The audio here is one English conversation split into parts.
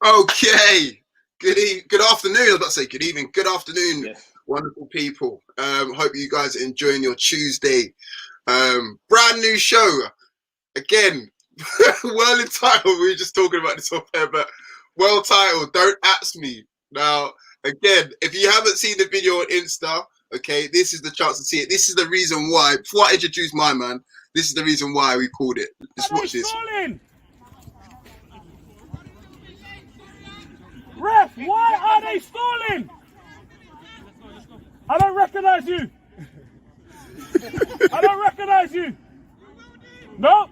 Okay. Good afternoon. I was about to say good evening. Good afternoon, Yes. wonderful people. Hope you guys are enjoying your Tuesday. Brand new show. Again, well entitled. We were just talking about this off air, but well titled. Don't ask me. Now, again, if you haven't seen the video on Insta, okay, this is the chance to see it. This is the reason why. Before I introduce my man, this is the reason why we called it. Just watch this. Ref, why are they stalling? I don't recognize you. I don't recognize you. No.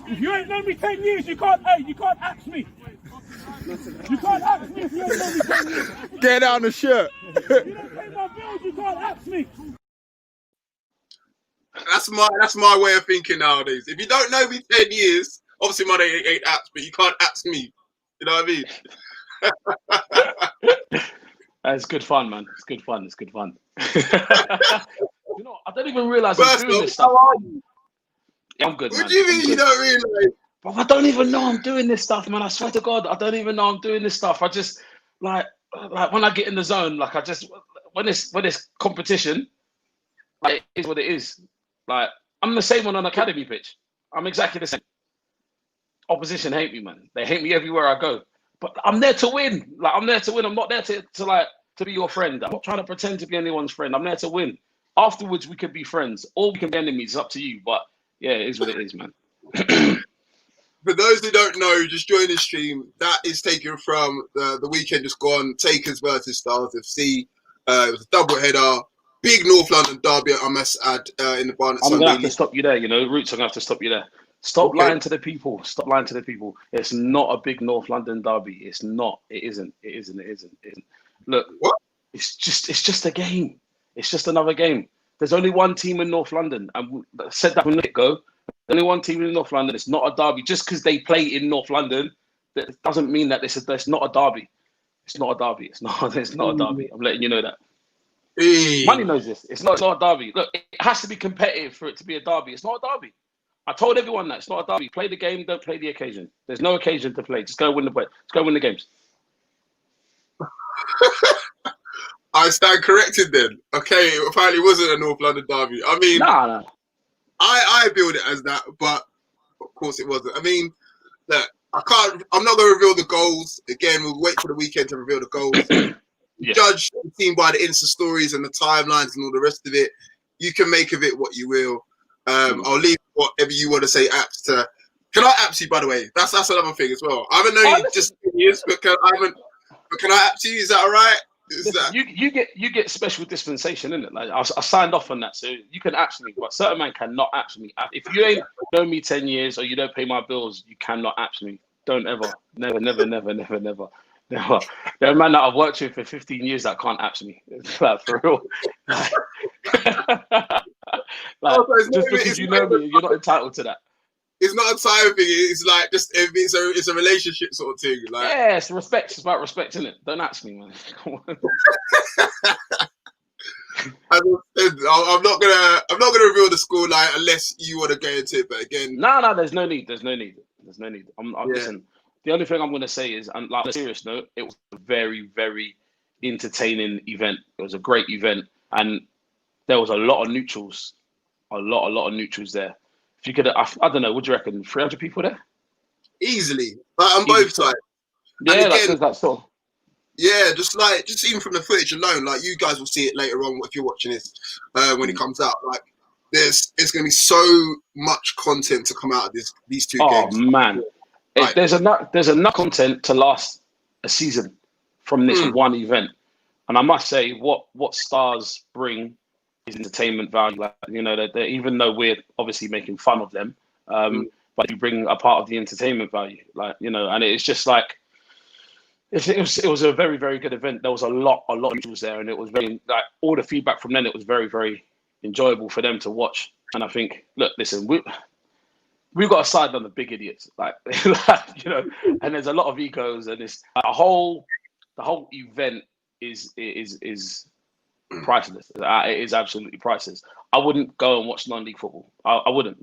If you ain't known me 10 years, you can't ask me. You can't ask me if you ain't known me 10 years. Get down the shirt. If you don't pay my bills, you can't ask me. That's my way of thinking nowadays. If you don't know me 10 years, obviously my name ain't apps, but you can't ask me. You know what I mean? It's good fun, man. It's good fun. It's good fun. You know, I don't even realise I'm doing this stuff. How are you? Yeah, I'm good, man. What do you mean you don't realise? But I don't even know I'm doing this stuff, man. I swear to God, I don't even know I'm doing this stuff. I just like when I get in the zone, like I just when it's competition, like it is what it is. Like I'm the same on an academy pitch. I'm exactly the same. Opposition hate me, man. They hate me everywhere I go. But I'm there to win. Like I'm there to win. I'm not there to be your friend. I'm not trying to pretend to be anyone's friend. I'm there to win. Afterwards, we could be friends, or we can be enemies. It's up to you. But yeah, it is what it is, man. For those who don't know, just join the stream. That is taken from the weekend just gone. Takers versus Starz FC. It was a double header. Big North London derby, I must add, in the Barnet I'm Sunday gonna have to League. stop you there. You know, Roots. I'm gonna have to stop you there. Stop Okay. lying to the people. Stop lying to the people. It's not a big North London derby. It's not. It isn't. It isn't. It isn't. It isn't. Look, What? It's just a game. It's just another game. There's only one team in North London, and we said that from the get-go. There's only one team in North London. It's not a derby. Just because they play in North London, that doesn't mean that it's not a derby. It's not a derby. It's not. It's not a derby. I'm letting you know that. Hey. Money knows this. It's not a derby. Look, it has to be competitive for it to be a derby. It's not a derby. I told everyone that it's not a derby. Play the game, don't play the occasion. There's no occasion to play. Just go win the play. Just go win the games. I stand corrected then. Okay, it apparently wasn't a North London derby. I mean, Nah. I build it as that, but of course it wasn't. I mean, look, I'm not going to reveal the goals. Again, we'll wait for the weekend to reveal the goals. Yeah. Judge the team by the Insta stories and the timelines and all the rest of it. You can make of it what you will. I'll leave whatever you want to say apps to. Can I apps you, by the way? That's another thing as well. I haven't known you just years, but can I apps you? Is that all right? You get special dispensation, innit? Like I signed off on that, so you can actually, but certain man cannot actually. If you ain't known me 10 years or you don't pay my bills, you cannot actually. Don't ever, never. There are men that I've worked with for 15 years that can't actually. Like for real. Just because you know me, you're not entitled to that. It's not a time thing. It's like just it's a relationship sort of thing. Like yeah, it's respect. It's about respect, isn't it? Don't ask me, man. I'm not gonna reveal the score line unless you want to get into it. But again, no, there's no need. Listen. The only thing I'm going to say is, and like on a serious note, it was a very, very entertaining event. It was a great event, and there was a lot of neutrals, a lot of neutrals there. If you could, I don't know, what do you reckon? 300 people there? Easily, on both sides. Yeah, that's all. Yeah, just even from the footage alone, like you guys will see it later on if you're watching this when it comes out. Like it's going to be so much content to come out of these two games. Oh man. Right. There's enough content to last a season from this one event, and I must say, what Starz bring is entertainment value. Like, you know, that even though we're obviously making fun of them, but you bring a part of the entertainment value, like, you know, and it's just like it was a very, very good event. There was a lot of neutrals there, and it was very like all the feedback from them. It was very, very enjoyable for them to watch, and I think, look, listen, we've got to side on the big idiots, like, you know, and there's a lot of egos, and it's the whole event is priceless. It is absolutely priceless. I wouldn't go and watch non-league football. I wouldn't.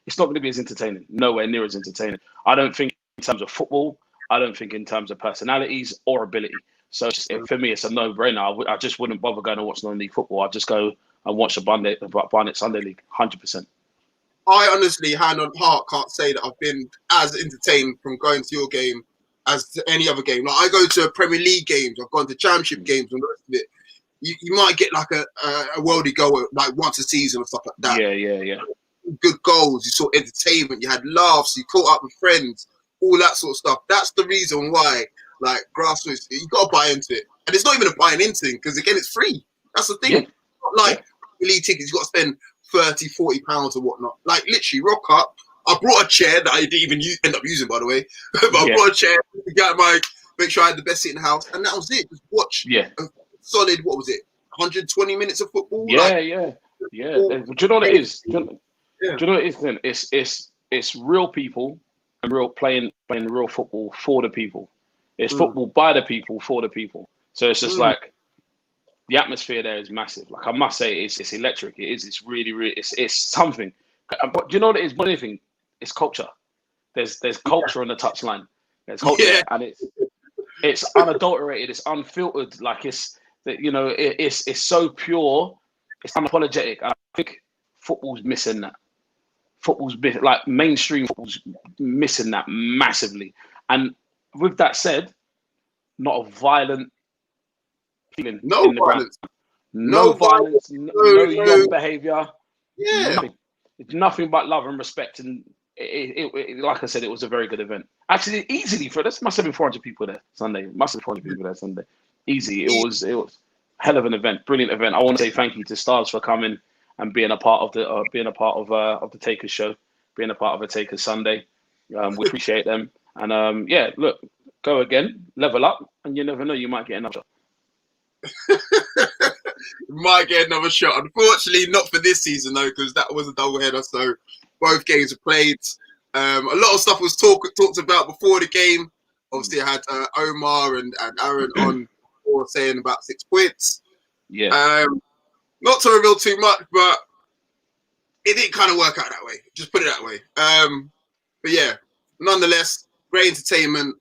It's not going to be as entertaining. Nowhere near as entertaining. I don't think in terms of football. I don't think in terms of personalities or ability. So for me, it's a no-brainer. I just wouldn't bother going to watch non-league football. I'd just go and watch the Barnet Sunday League, 100%. I honestly, hand on heart, can't say that I've been as entertained from going to your game as to any other game. Like I go to Premier League games, I've gone to Championship games, and the rest of it. You might get like a worldie goal like once a season or stuff like that. Yeah. Good goals, you saw entertainment, you had laughs, you caught up with friends, all that sort of stuff. That's the reason why, like Grassroots, you got to buy into it. And it's not even a buying into thing because, again, it's free. That's the thing. Yeah. Not like elite tickets, you got to spend 30, 40 pounds or whatnot. Like, literally, rock up. I brought a chair that I didn't even end up using, by the way. But I brought a chair, make sure I had the best seat in the house, and that was it. Just watch a solid, 120 minutes of football? Yeah. Do you know what it is? Do you know what it is then? It's real people and playing real football for the people. It's football by the people for the people. So it's just like the atmosphere there is massive. Like I must say, it's electric. It is. It's really, really. It's something. But do you know what it is? One thing. It's culture. There's culture on the touchline. There's culture, and it's unadulterated. It's unfiltered. Like it's so pure. It's unapologetic. I think football's missing that. Like mainstream football's missing that massively. And with that said, not a violent feeling. No violence. No violence. No young behaviour. Yeah. Nothing. It's nothing but love and respect. And it, like I said, it was a very good event. Actually, easily must have been 400 people there Sunday. Must have been 400 people there Sunday. Easy. It was hell of an event. Brilliant event. I want to say thank you to Starz for coming and being a part of the Takers show, being a part of a Takers Sunday. We appreciate them. And look, go again, level up, and you never know, you might get another shot. Might get another shot. Unfortunately, not for this season though, because that was a doubleheader. So both games were played. A lot of stuff was talked about before the game. Obviously, I had Omar and Aaron on for saying about 6 points. Yeah. Not to reveal too much, but it didn't kind of work out that way. Just put it that way. But yeah, nonetheless, great entertainment.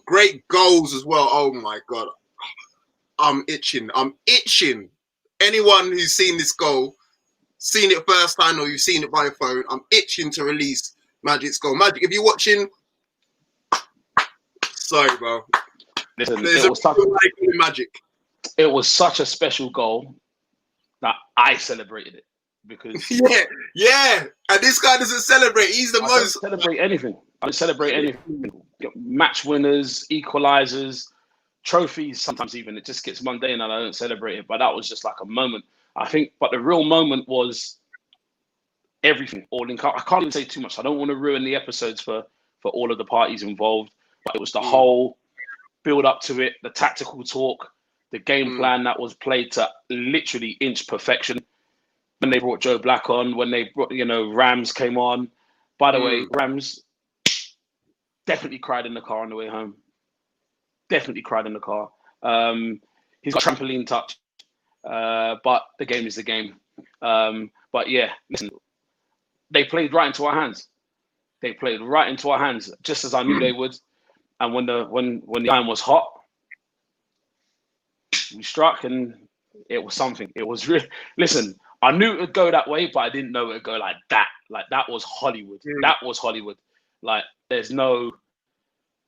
Great goals as well. Oh my God. I'm itching. Anyone who's seen this goal, seen it first time or you've seen it by your phone, I'm itching to release Magic's goal. Magic, if you're watching, sorry, bro. Listen, Magic. It was such a special goal that I celebrated it because yeah. And this guy doesn't celebrate. He's the most. I don't celebrate anything. Match winners, equalizers, trophies. Sometimes even it just gets mundane and I don't celebrate it. But that was just like a moment. I think. But the real moment was everything. I can't even say too much. I don't want to ruin the episodes for all of the parties involved. But it was the whole build up to it, the tactical talk, the game plan that was played to literally inch perfection. When they brought Joe Black on, when they brought, Rams came on. By the way, Rams definitely cried in the car on the way home. Definitely cried in the car. He's got trampoline touch, but the game is the game. But yeah, listen, they played right into our hands. Just as I knew they would. And when the iron was hot, we struck, and it was something. It was really. Listen, I knew it would go that way, but I didn't know it would go like that. Like that was Hollywood. That was Hollywood. Like there's no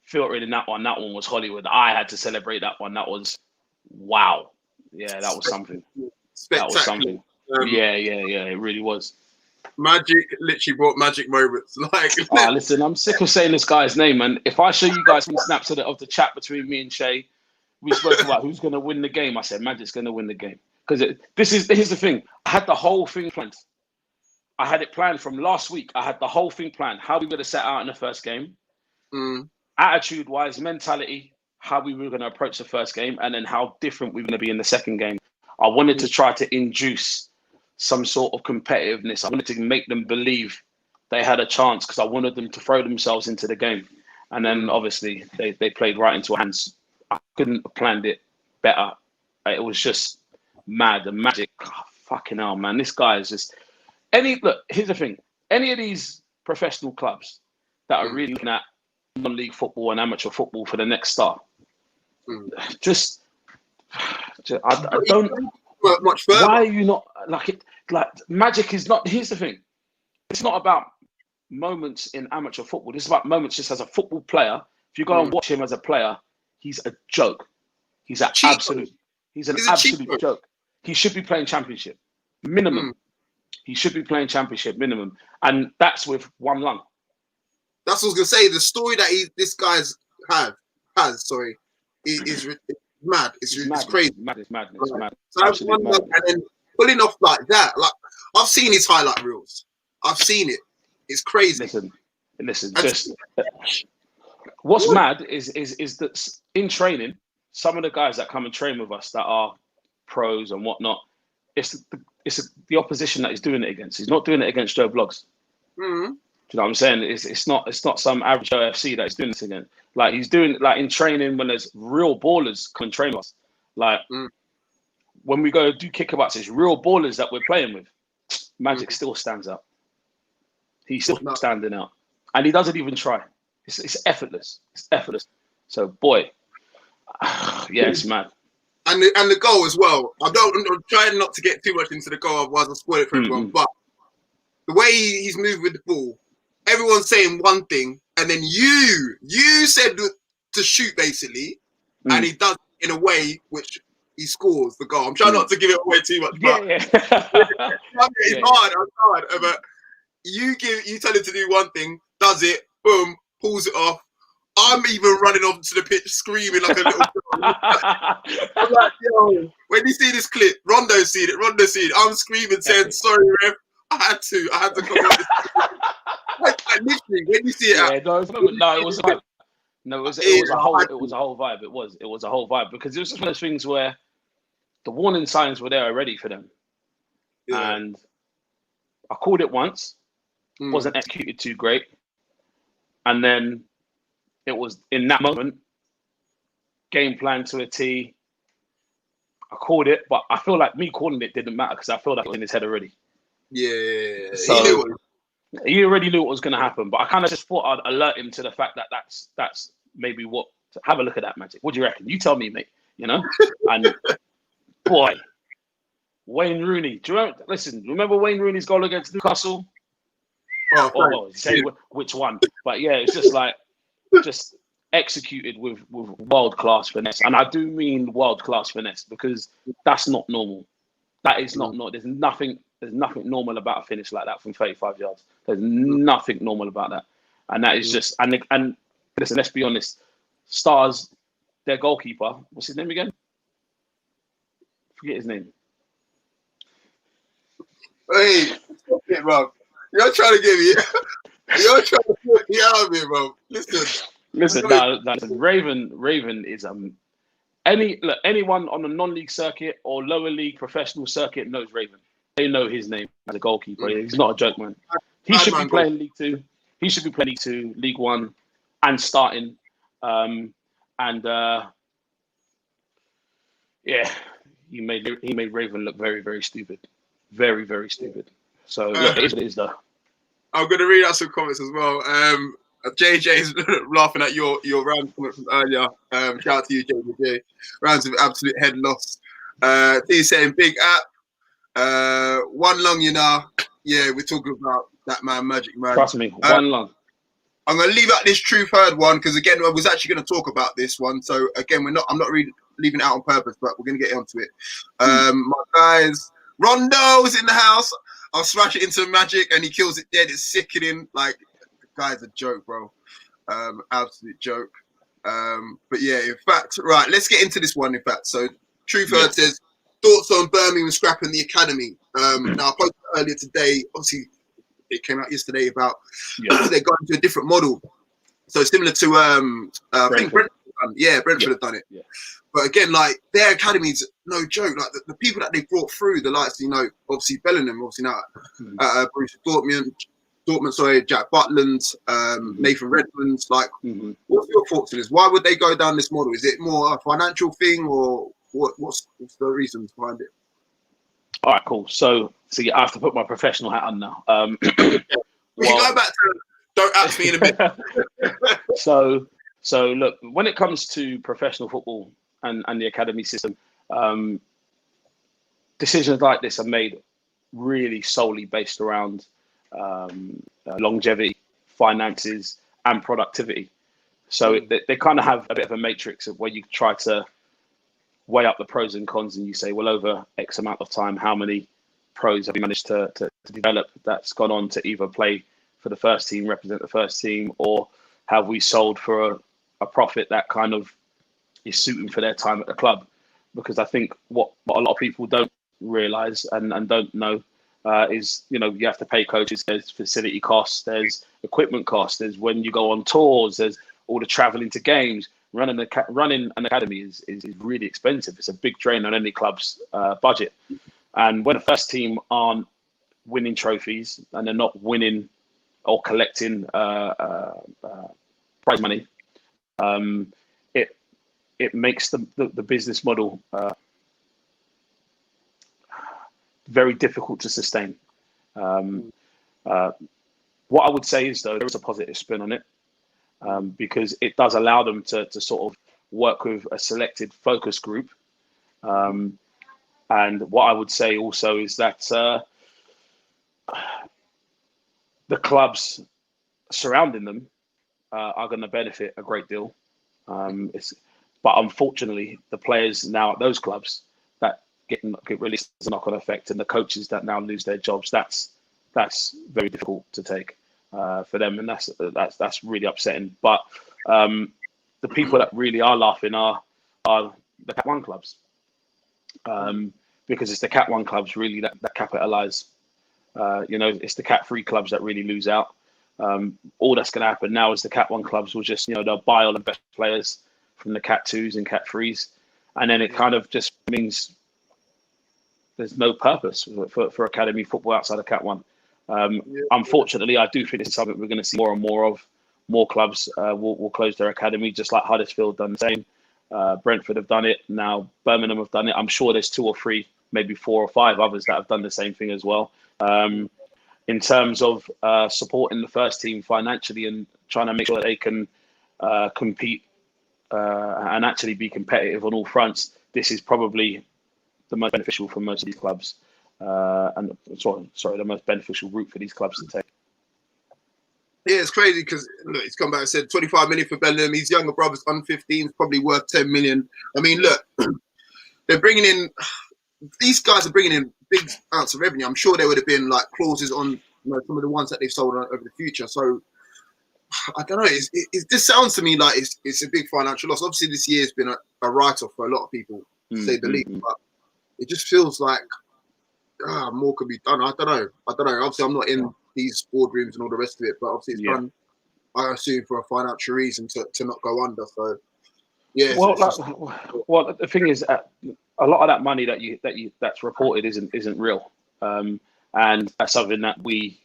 filtering in that one. That one was Hollywood. I had to celebrate that one. That was wow. Yeah, that was something. That was something. Yeah. It really was. Magic literally brought magic moments. Listen, I'm sick of saying this guy's name, and if I show you guys some snaps of the chat between me and Shay, we spoke about who's going to win the game. I said Magic's going to win the game because here's the thing. I had the whole thing planned. I had it planned from last week. I had the whole thing planned. How we were going to set out in the first game, attitude-wise, mentality, how we were going to approach the first game, and then how different we were going to be in the second game. I wanted to try to induce some sort of competitiveness. I wanted to make them believe they had a chance because I wanted them to throw themselves into the game. And then obviously they played right into our hands. I couldn't have planned it better. It was just mad. And Magic, fucking hell, man. This guy is just here's the thing. Any of these professional clubs that are really looking at non-league football and amateur football for the next star, I don't much further. Why are you not like Magic is not? Here's the thing. It's not about moments in amateur football. This is about moments just as a football player. If you go and watch him as a player, he's a joke. He's an absolute joke. He should be playing championship minimum. He should be playing championship minimum, and that's with one lung. That's what I was gonna say. The story that this guy's has is mad. It's crazy. It's mad. So that's one lung, and then pulling off like that. Like I've seen his highlight reels. I've seen it. It's crazy. Listen. Just what's mad is that in training, some of the guys that come and train with us that are pros and whatnot, it's the opposition that he's doing it against. He's not doing it against Joe Bloggs. Do you know what I'm saying? It's not some average OFC that he's doing this against. Like he's doing like in training when there's real ballers come and train us. Like when we go do kickabouts, it's real ballers that we're playing with. Magic still stands out. He's still standing out, and he doesn't even try. It's effortless. It's effortless. So boy, yeah, it's mad. And the goal as well. I'm trying not to get too much into the goal, otherwise I'll spoil it for everyone. But the way he's moved with the ball, everyone's saying one thing, and then you said to shoot basically, and he does it in a way which he scores the goal. I'm trying not to give it away too much, but it's hard. But you tell him to do one thing, does it, boom, pulls it off. I'm even running off to the pitch screaming like a little girl. I'm like, yo, when you see this clip, Rondo's seen it. I'm screaming saying, sorry, ref. I had to come on. like literally, when you see it, it was a vibe. No, it was a whole vibe. It was a whole vibe because it was just one of those things where the warning signs were there already for them, and I called it once, wasn't executed too great, and then it was in that moment, game plan to a T. I called it, but I feel like me calling it didn't matter because I feel like it was in his head already. Yeah. So he already knew what was going to happen, but I kind of just thought I'd alert him to the fact that that's maybe what. Have a look at that, Magic. What do you reckon? You tell me, mate. You know, and boy, Wayne Rooney. Remember Wayne Rooney's goal against Newcastle? Say which one? But yeah, it's just like just executed with world class finesse, and I do mean world class finesse because that's not normal. That is not normal. There's nothing normal about a finish like that from 35 yards. There's nothing normal about that, and that is just and listen. Let's be honest. Starz, their goalkeeper. What's his name again? Forget his name. Hey, stop it, bro. You're trying to get me. You're trying to put me out of here, bro. Listen. Raven is anyone on the non-league circuit or lower league professional circuit knows Raven. They know his name as a goalkeeper. He's not a joke, man. He should be playing League Two. He should be playing League Two, League One, and starting. He made Raven look very, very stupid. Very, very stupid. So look, it is though. I'm going to read out some comments as well. JJ's laughing at your round comment from earlier. Shout out to you, JJ. Rounds of absolute head loss. He's saying big app. One lung, you know. Yeah, we're talking about that man, Magic Man. Trust me, one lung. I'm going to leave out this truth heard one because again, I was actually going to talk about this one. So again, I'm not really leaving it out on purpose, but we're going to get onto it. My guys, Rondo's in the house. I'll smash it into Magic and he kills it dead. It's sickening. Like, the guy's a joke, bro. Absolute joke. But yeah, in fact, right, let's get into this one, in fact. So, Truth Heard says, thoughts on Birmingham scrapping the academy. Now, I posted earlier today, obviously, it came out yesterday about they're going to a different model. So, similar to, I think Brentford have done it. Yeah. But again, like, their academy's no joke. Like, the people that they brought through, the likes, you know, obviously Bellingham, obviously now Bruce Dortmund, Jack Butland, Nathan Redmond. Like, what's your thoughts on this? Why would they go down this model? Is it more a financial thing or what's the reasons behind it? All right, cool. So yeah, I have to put my professional hat on now. We can go back to don't ask me in a minute. So look, when it comes to professional football and the academy system, decisions like this are made really solely based around longevity, finances, and productivity. So they kind of have a bit of a matrix of where you try to weigh up the pros and cons, and you say, well, over X amount of time, how many pros have you managed to develop that's gone on to either play for the first team, represent the first team, or have we sold for a profit that kind of is suiting for their time at the club? Because I think what a lot of people don't realise and don't know is, you have to pay coaches. There's facility costs, there's equipment costs, there's when you go on tours, there's all the travelling to games. Running an academy is really expensive. It's a big drain on any club's budget. And when the first team aren't winning trophies and they're not winning or collecting prize money, it makes the business model very difficult to sustain. What I would say is, though, there is a positive spin on it, because it does allow them to sort of work with a selected focus group. And what I would say also is that the clubs surrounding them are going to benefit a great deal. But unfortunately, the players now at those clubs that get released as a knock-on effect, and the coaches that now lose their jobs, that's very difficult to take for them, and that's really upsetting. But the people that really are laughing are the Cat 1 clubs, because it's the Cat 1 clubs really that capitalise. It's the Cat 3 clubs that really lose out. All that's going to happen now is the Cat 1 clubs will just, they'll buy all the best players from the Cat 2s and Cat 3s, and then it kind of just means there's no purpose for academy football outside of Cat 1. Unfortunately, I do think this is something we're going to see more and more of. More clubs will close their academy, just like Huddersfield done the same. Brentford have done it. Now Birmingham have done it. I'm sure there's 2 or 3, maybe 4 or 5 others that have done the same thing as well. In terms of supporting the first team financially and trying to make sure that they can compete and actually be competitive on all fronts, this is probably the most beneficial for most of these clubs. The most beneficial route for these clubs to take. Yeah, it's crazy because look, he's come back and said 25 million for Bellingham. His younger brother's under 15 is probably worth 10 million. I mean, look, they're bringing in, these guys are bringing in big amounts of revenue. I'm sure there would have been like clauses on some of the ones that they've sold over the future. So I don't know. This sounds to me like it's a big financial loss. Obviously, this year has been a write-off for a lot of people, to say the least. But it just feels like more could be done. I don't know. Obviously, I'm not in these boardrooms and all the rest of it, but obviously it's done, I assume, for a financial reason to not go under. So yeah. Well, the thing is, a lot of that money that's reported isn't real, and that's something that we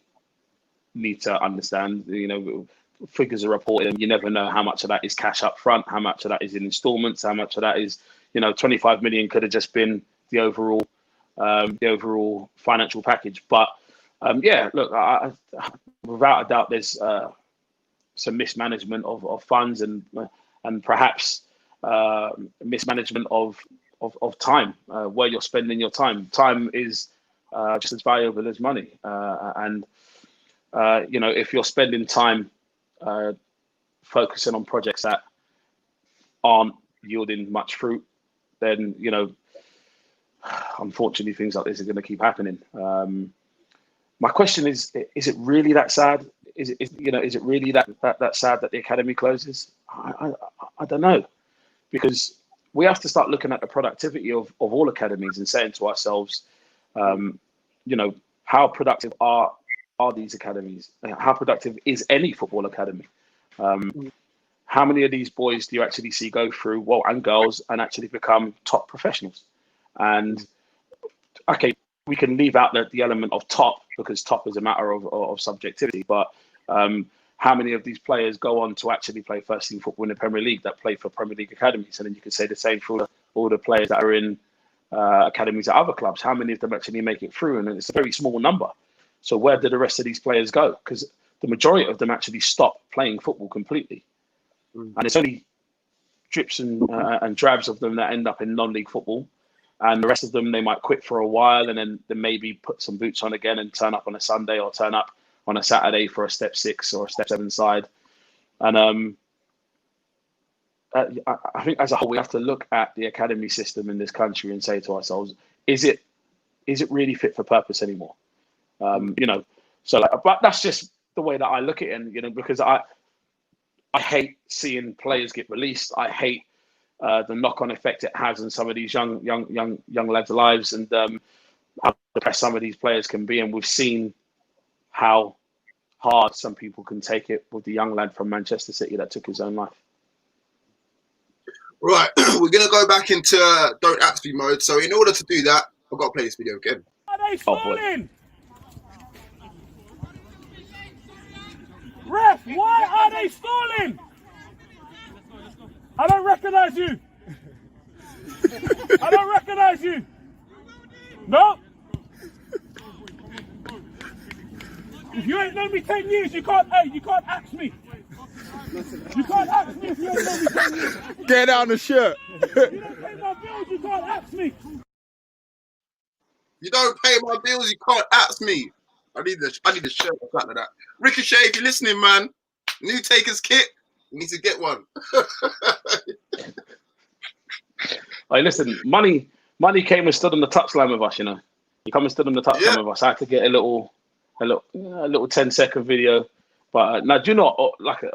need to understand. Figures are reported, and you never know how much of that is cash up front, how much of that is in installments, how much of that is 25 million could have just been the overall financial package. But look, without a doubt, there's some mismanagement of funds and perhaps mismanagement of time, where you're spending your time. Time is just as valuable as money, and if you're spending time focusing on projects that aren't yielding much fruit, then unfortunately things like this are going to keep happening. My question is it really that sad? Is it really that sad that the academy closes? I don't know, because we have to start looking at the productivity of all academies and saying to ourselves, how productive are these academies? How productive is any football academy? How many of these boys do you actually see go through, and girls, and actually become top professionals? And okay, we can leave out the element of top, because top is a matter of subjectivity. But how many of these players go on to actually play first team football in the Premier League that play for Premier League academies? And then you can say the same for all the players that are in academies at other clubs. How many of them actually make it through? And it's a very small number. So where do the rest of these players go? Because the majority of them actually stop playing football completely. And it's only drips and drabs of them that end up in non-league football. And the rest of them, they might quit for a while and then they maybe put some boots on again and turn up on a Sunday or turn up on a Saturday for a step 6 or a step 7 side. And I think as a whole, we have to look at the academy system in this country and say to ourselves, is it really fit for purpose anymore? But that's just the way that I look at it, because I hate seeing players get released. I hate the knock-on effect it has on some of these young lads' lives, and how depressed some of these players can be. And we've seen how hard some people can take it with the young lad from Manchester City that took his own life. Right, we're going to go back into Don't Ask Me mode. So in order to do that, I've got to play this video again. Are they stalling? Ref, why are they stalling? I don't recognise you. I don't recognise you. No. If you ain't known me 10 years, you can't ask me. You can't ask me if you ain't known me 10 years. Get down the shirt. You don't pay my bills, you can't ask me. You don't pay my bills, you can't ask me. I need the shirt or something like that. Ricochet, if you're listening, man, new Takers kit, you need to get one. Hey, listen, money came and stood on the touchline with us. He come and stood on the touchline with us. I had to get a little 10-second video. But now, do you know,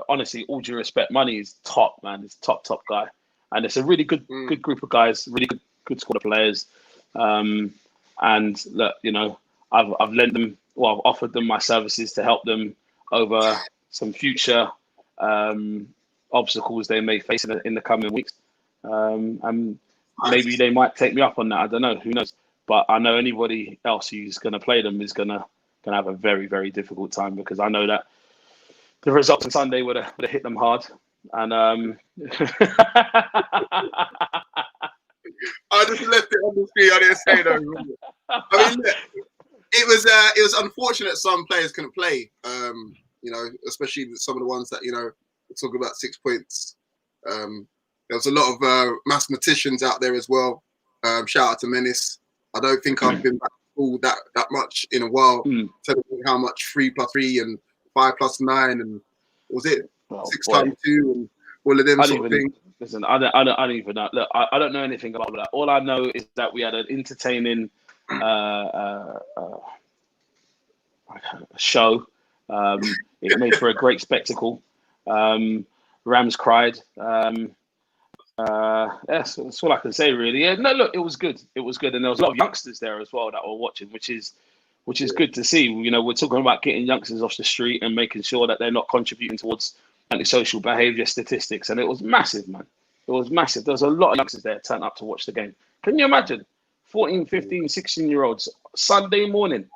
honestly, all due respect, Money is top, man. He's top guy, and it's a really good group of guys, really good squad of players. And look, I've lent them. Well, I've offered them my services to help them over some future obstacles they may face in the coming weeks. And maybe they might take me up on that. I don't know. Who knows? But I know anybody else who's going to play them is going to have a very, very difficult time, because I know that the results on Sunday would have hit them hard. And I just left it on the screen. I didn't say no. I mean, look, it was unfortunate some players couldn't play. Especially some of the ones that talk about 6 points. There was a lot of mathematicians out there as well. Shout out to Menace. I don't think I've been back to school that much in a while. Telling me how much 3 + 3 and 5 + 9 and was it 6 × 2 and all of them sort of things. Listen, I don't even know. Look, I don't know anything about that. All I know is that we had an entertaining show. It made for a great spectacle. Rams cried. That's all I can say, really. Yeah, no, look, it was good. It was good, and there was a lot of youngsters there as well that were watching, which is good to see. We're talking about getting youngsters off the street and making sure that they're not contributing towards antisocial behaviour statistics, and it was massive, man. It was massive. There was a lot of youngsters there turned up to watch the game. Can you imagine? 14, 15, 16-year-olds, Sunday morning.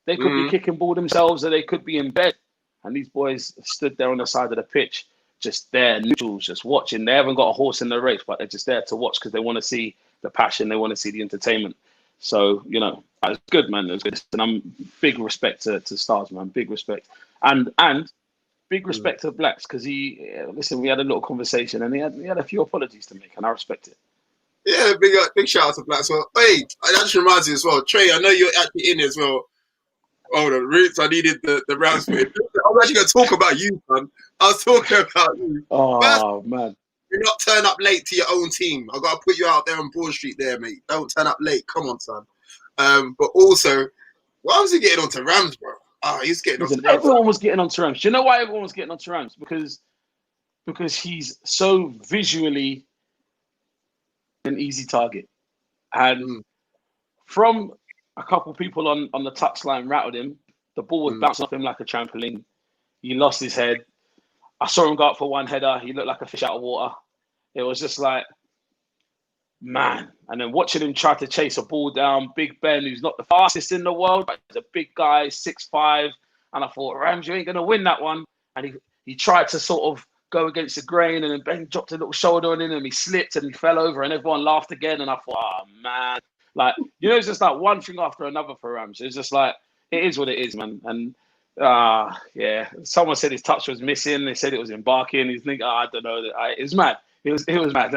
They could be kicking ball themselves, or they could be in bed. And these boys stood there on the side of the pitch, just there, neutrals, just watching. They haven't got a horse in the race, but they're just there to watch because they want to see the passion. They want to see the entertainment. So, it's good, man. It was good. And I'm big respect to Starz, man. Big respect. And big respect to Blacks, because we had a little conversation and he had a few apologies to make, and I respect it. Yeah, big shout out to Blacks. Well, hey, that just reminds me as well. Trey, I know you're actually in as well. Oh, the Roots, I needed the Rams for it. I was actually going to talk about you, man. I was talking about you. Oh, first, man. You're not turn up late to your own team. I got to put you out there on Broad Street there, mate. Don't turn up late. Come on, son. But also, why was he getting onto Rams, bro? He's getting onto Rams. Everyone was getting onto Rams. Do you know why everyone was getting onto Rams? Because he's so visually an easy target. And from a couple people on the touchline rattled him, the ball was bouncing off him like a trampoline. He lost his head. I saw him go up for one header. He looked like a fish out of water. It was just like, man. And then watching him try to chase a ball down, Big Ben, who's not the fastest in the world, but he's a big guy, 6'5". And I thought, Rams, you ain't going to win that one. And he tried to sort of go against the grain, and then Ben dropped a little shoulder on him, and he slipped and he fell over, and everyone laughed again. And I thought, oh, man. Like, it's just like one thing after another for Rams. It's just like, it is what it is, man. And yeah, someone said his touch was missing. They said it was embarking. He's thinking, I don't know. It was mad. It was mad.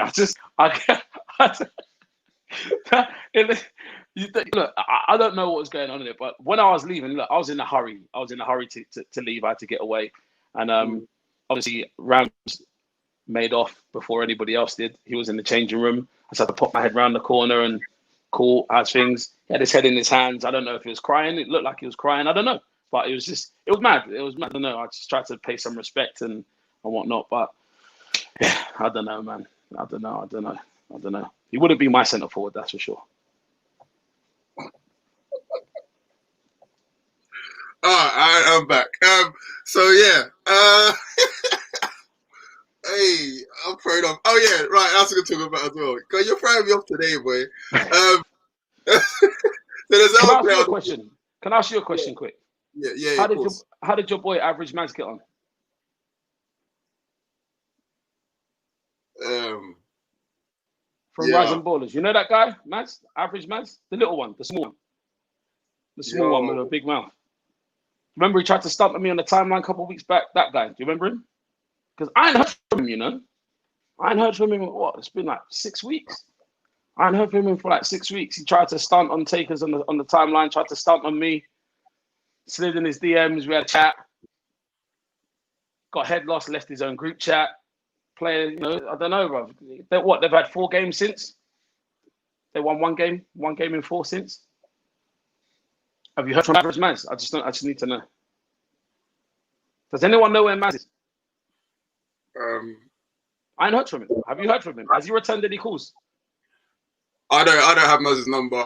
Look, I don't know what was going on in it, but when I was leaving, look, I was in a hurry. I was in a hurry to leave. I had to get away, and obviously Rams made off before anybody else did. He was in the changing room. I just had to pop my head round the corner and call as things. He had his head in his hands. I don't know if he was crying. It looked like he was crying. I don't know, but it was mad. It was mad. I don't know. I just tried to pay some respect and whatnot, but yeah, I don't know, man. I don't know. He wouldn't be my centre forward, that's for sure. I'm back. So yeah. Hey, I'm throwing off. Oh yeah, right. That's what I'm talking about as well. Cause you're throwing me off today, boy. Can I ask you a question quick? Yeah. How did your boy Average Maz get on? From Rising Ballers. You know that guy, Maz? Average Maz? The little one, the small one. The small one with a big mouth. Remember he tried to stump at me on the timeline a couple of weeks back? That guy. Do you remember him? Because I ain't heard from him, I ain't heard from him in it's been like 6 weeks. I ain't heard from him for like 6 weeks. He tried to stunt on Takers on the timeline, tried to stunt on me, slid in his DMs, we had a chat. Got head lost, left his own group chat. Player, I don't know, bro. They've had 4 games since? They won one game in 4 since? Have you heard from Average Maz? I just need to know. Does anyone know where Maz is? I ain't heard from him. Have you heard from him? Has he returned any calls? I don't have Maz's number.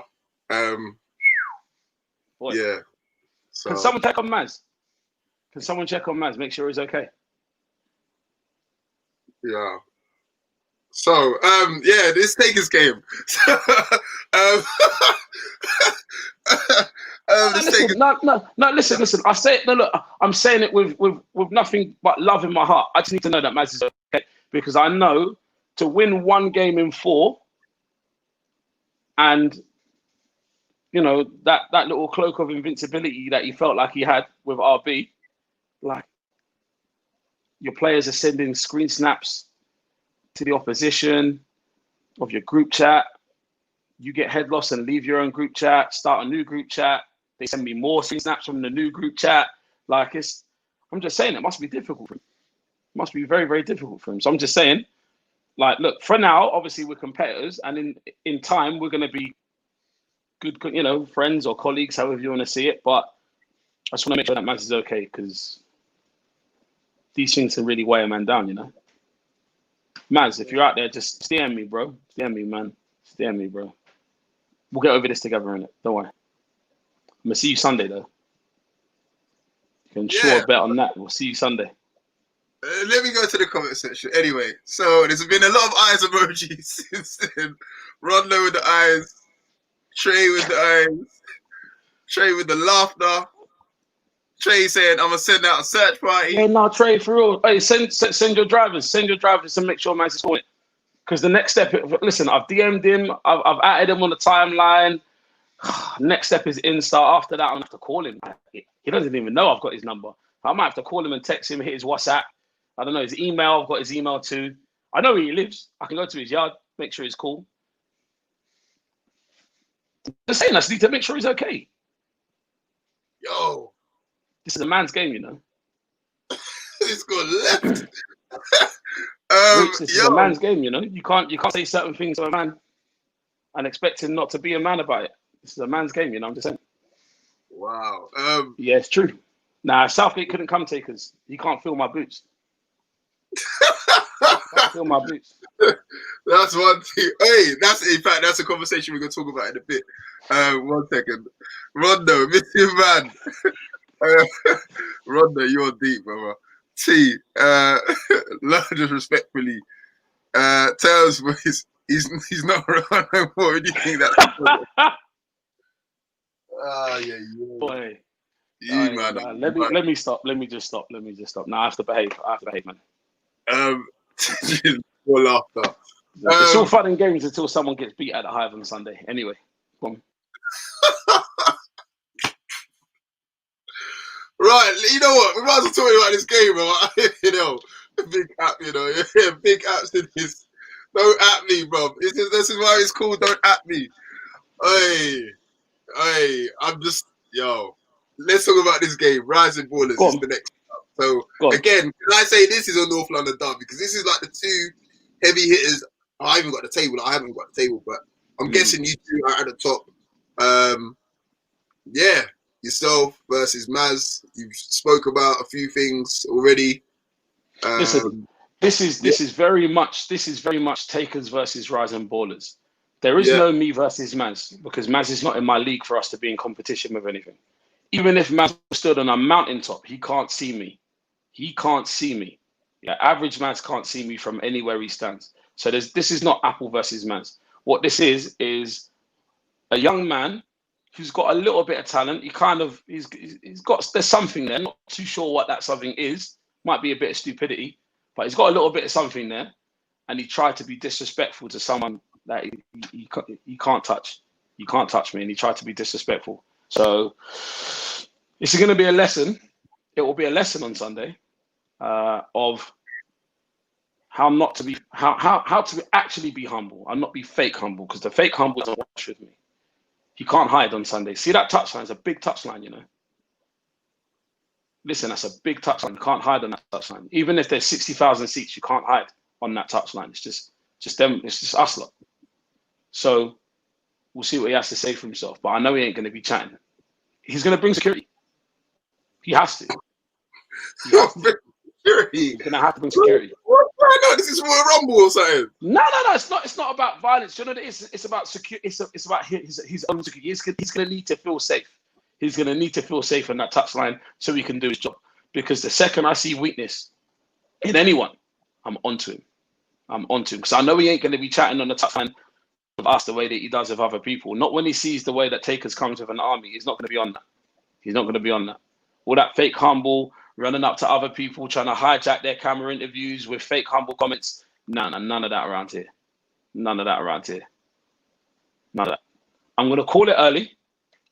Yeah. So. Can someone check on Maz? Make sure he's okay. Yeah. So, this Takers game. Listen. I say it. No, look, I'm saying it with nothing but love in my heart. I just need to know that Maz is okay because I know to win 1 game in 4, and that little cloak of invincibility that he felt like he had with RB, like your players are sending screen snaps to the opposition of your group chat. You get head loss and leave your own group chat, start a new group chat. They send me more screen snaps from the new group chat. Like I'm just saying it must be difficult for him. It must be very, very difficult for him. So I'm just saying, like, look, for now, obviously we're competitors, and in time we're going to be good, friends or colleagues, however you want to see it. But I just want to make sure that Maz is okay because these things can really weigh a man down, Maz, if you're out there, just DM me, bro. DM me, man. DM me, bro. We'll get over this together, innit? Don't worry. I'm going to see you Sunday, though. You can sure bet on that. We'll see you Sunday. Let me go to the comment section. Anyway, so there's been a lot of eyes emojis since then. Rondo with the eyes. Trey with the eyes. Trey with the laughter. Trey saying, I'm going to send out a search party. Yeah, no, Trey, for real. Hey, send your drivers. Send your drivers to make sure Maz is scoring. Because the next step, listen, I've DM'd him. I've added him on the timeline. Next step is Insta. After that, I'm going to have to call him. He doesn't even know I've got his number. I might have to call him and text him, hit his WhatsApp. I don't know, his email. I've got his email too. I know where he lives. I can go to his yard, make sure he's cool. Just saying, I just need to make sure he's okay. Yo. This is a man's game, It's got left. This is a man's game, You can't say certain things to a man and expect him not to be a man about it. This is a man's game, I'm just saying. Wow. Yeah, it's true. Nah, Southgate couldn't come Takers. He can't feel my boots. Can't feel my boots. That's one thing. Hey, that's a conversation we're gonna talk about in a bit. 1 second. Rondo, missing man. Rondo, you're deep, brother. T, just respectfully, tells me he's not around no more. Do you think that? Yeah. Boy, man. Let me stop. Let me just stop. No, I have to behave. man. More laughter. It's all fun and games until someone gets beat at the Hive on Sunday. Anyway, Go on. Right, you know what? We might as well talk about this game, bro. You know, big app, you know, yeah, big apps in this. Don't at me, bro. This is why it's called Don't At Me. Hey, I'm just, yo. Let's talk about this game. Rising Ballers is the next up. So, again, can I say this is a North London derby? Because this is like the two heavy hitters. I haven't got the table. I haven't got the table, but I'm guessing you two are at the top. Yeah, yourself versus Maz. You've spoke about a few things already. Listen, this is very much takers versus rising ballers. There is no me versus Maz, because Maz is not in my league for us to be in competition with anything. Even if Maz stood on a mountaintop, he can't see me. He can't see me. Yeah, average Maz can't see me from anywhere he stands. So this is not Apple versus Maz. What this is a young man who's got a little bit of talent. There's something there. Not too sure what that something is. Might be a bit of stupidity, but he's got a little bit of something there. And he tried to be disrespectful to someone that he can't touch. You can't touch me. And he tried to be disrespectful. So it's going to be a lesson. It will be a lesson on Sunday of how to actually be humble and not be fake humble, because the fake humble doesn't wash with me. You can't hide on Sunday. See, that touchline is a big touchline, you know. Listen, that's a big touchline. You can't hide on that touchline. Even if there's 60,000 seats, you can't hide on that touchline. It's just them. It's just us lot. So we'll see what he has to say for himself. But I know he ain't going to be chatting. He's going to bring security. He has to. He's going to have to bring security. Why not? This is for a rumble or something. No. It's not about violence. You know what it is? It's about security. It's about his own security. He's going to need to feel safe. He's going to need to feel safe on that touchline so he can do his job. Because the second I see weakness in anyone, I'm onto him. Because I know he ain't going to be chatting on the touchline with us the way that he does with other people. Not when he sees the way that Takers comes with an army. He's not going to be on that. He's not going to be on that. All that fake humble, running up to other people, trying to hijack their camera interviews with fake humble comments. None of that around here. None of that around here. None of that. I'm going to call it early.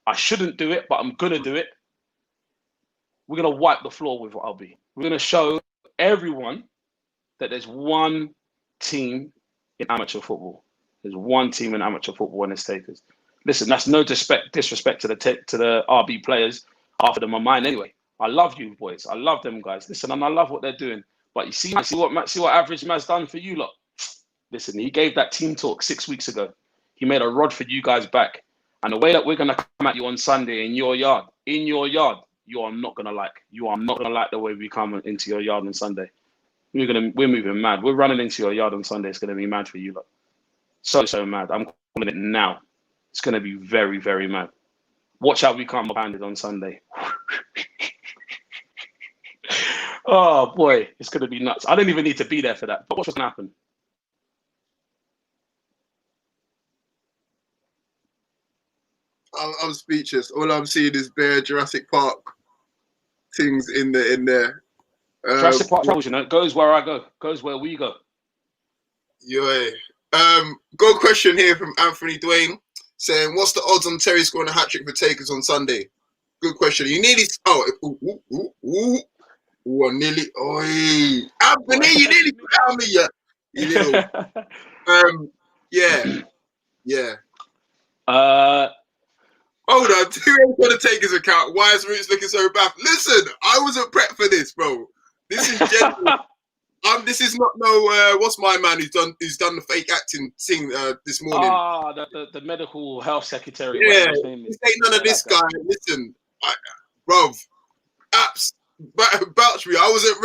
I shouldn't do it, but I'm going to do it. We're going to wipe the floor with what I'll be. We're going to show everyone that there's one team in amateur football. There's one team in amateur football, and it's Takers. Listen, that's no disrespect to the RB players. Half of them are mine anyway. I love you boys. I love them guys. Listen, and I love what they're doing. But you see what Average Man's done for you lot. Listen, he gave that team talk 6 weeks ago. He made a rod for you guys back. And the way that we're gonna come at you on Sunday in your yard, you are not gonna like. You are not gonna like the way we come into your yard on Sunday. We're moving mad. We're running into your yard on Sunday. It's gonna be mad for you lot. So mad. I'm calling it now. It's gonna be very, very mad. Watch how we come banded on Sunday. Oh boy, it's gonna be nuts. I don't even need to be there for that. But watch what's gonna happen. I'm speechless. All I'm seeing is bare Jurassic Park things in there. Jurassic Park travels, you know, goes where I go, goes where we go. Yeah. Got a question here from Anthony Dwayne saying, "What's the odds on Terry scoring a hat trick for Takers on Sunday?" Good question. You nearly. Nearly. Oi, Anthony, you nearly found me, yeah. You little. Yeah. Hold on, who ain't gonna take his account? Why is Roots looking so bad? Listen, I wasn't prepped for this, bro. This is general. This is not no. What's my man who's done the fake acting thing this morning? The medical health secretary. Yeah, this ain't none of this guy. Listen, bro, apps, vouch me. I wasn't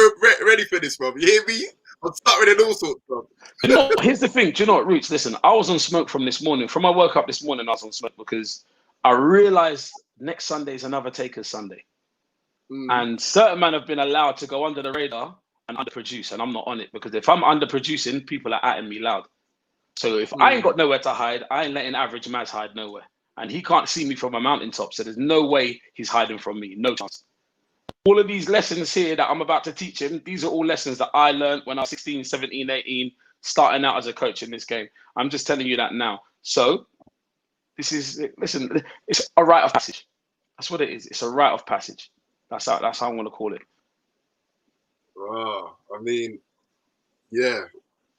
ready for this, bro. You hear me? I'm starting in all sorts, bro. You know, here's the thing. Do you know what, Roots? Listen, I was on smoke from this morning. From I woke up this morning, I was on smoke because I realized next Sunday is another Takers Sunday. And certain men have been allowed to go under the radar and underproduce, and I'm not on it, because if I'm underproducing, people are atting me loud. So if I ain't got nowhere to hide, I ain't letting Average Maz hide nowhere. And he can't see me from a mountaintop, so there's no way he's hiding from me. No chance. All of these lessons here that I'm about to teach him, these are all lessons that I learned when I was 16, 17, 18, starting out as a coach in this game. I'm just telling you that now. So Listen, it's a rite of passage. That's what it is. It's a rite of passage. That's how I'm going to call it. Oh, I mean, yeah.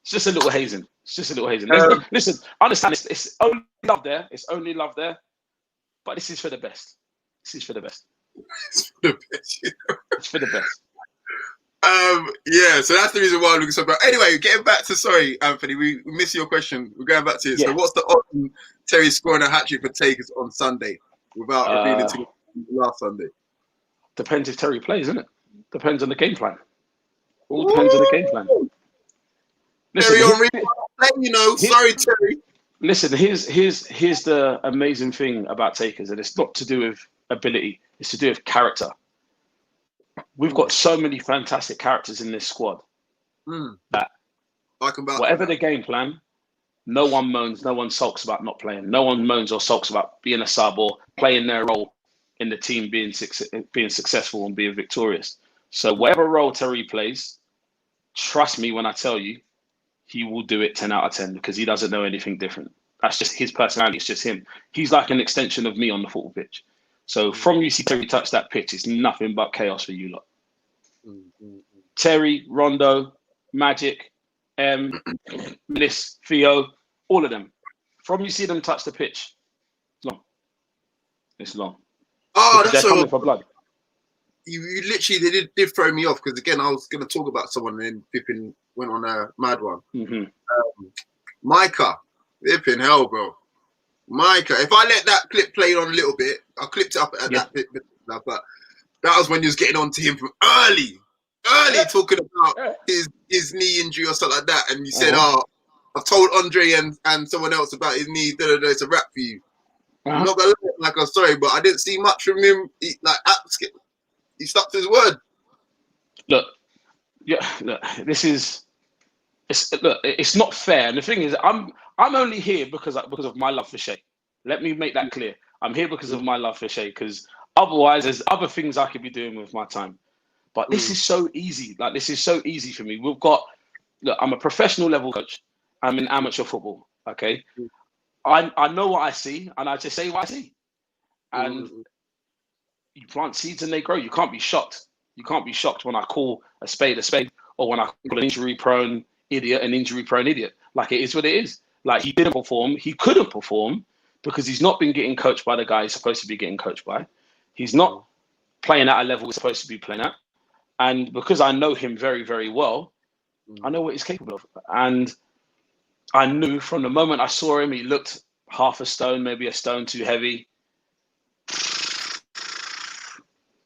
It's just a little hazing. Listen, I understand it's only love there. It's only love there. But this is for the best. It's for the best. It's for the best. Yeah, so that's the reason why I'm looking so bad. Anyway, getting back to, sorry, Anthony, we missed your question. We're going back to it. Yeah. So what's the odds on Terry scoring a hat-trick for Takers on Sunday without revealing to last Sunday? Depends if Terry plays, isn't it? Depends on the game plan. All depends on the game plan. Listen, Terry on replay, sorry, Terry. Listen, here's the amazing thing about Takers, and it's not to do with ability, it's to do with character. We've got so many fantastic characters in this squad that whatever the game plan, no one moans, no one sulks about not playing. No one moans or sulks about being a sub or playing their role in the team being successful and being victorious. So whatever role Terry plays, trust me when I tell you, he will do it 10 out of 10 because he doesn't know anything different. That's just his personality. It's just him. He's like an extension of me on the football pitch. So from you see Terry touch that pitch, it's nothing but chaos for you lot. Terry, Rondo, Magic, Bliss, Theo, all of them. From you see them touch the pitch, it's long. It's long. Oh, because they're coming for blood. You literally, they did throw me off because, again, I was going to talk about someone and then Pippin went on a mad one. Micah. Pippin, hell, bro. Micah. If I let that clip play on a little bit, I clipped it up at that bit, but that was when you was getting on to him from early talking about his knee injury or something like that. And you said, I've told Andre and someone else about his knee, it's a wrap for you. I'm not going to look like I'm sorry, but I didn't see much from him. He stuck to his word. Look, it's not fair. And the thing is, I'm only here because of my love for Shay. Let me make that clear. I'm here because of my love for Shay, because otherwise there's other things I could be doing with my time. But this is so easy. This is so easy for me. I'm a professional level coach. I'm in amateur football. Okay. I know what I see and I just say what I see. And you plant seeds and they grow. You can't be shocked. You can't be shocked when I call a spade, or when I call an injury-prone idiot an injury-prone idiot. It is what it is. He didn't perform. He couldn't perform because he's not been getting coached by the guy he's supposed to be getting coached by. He's not playing at a level he's supposed to be playing at. And because I know him very, very well, I know what he's capable of. And I knew from the moment I saw him, he looked half a stone, maybe a stone too heavy.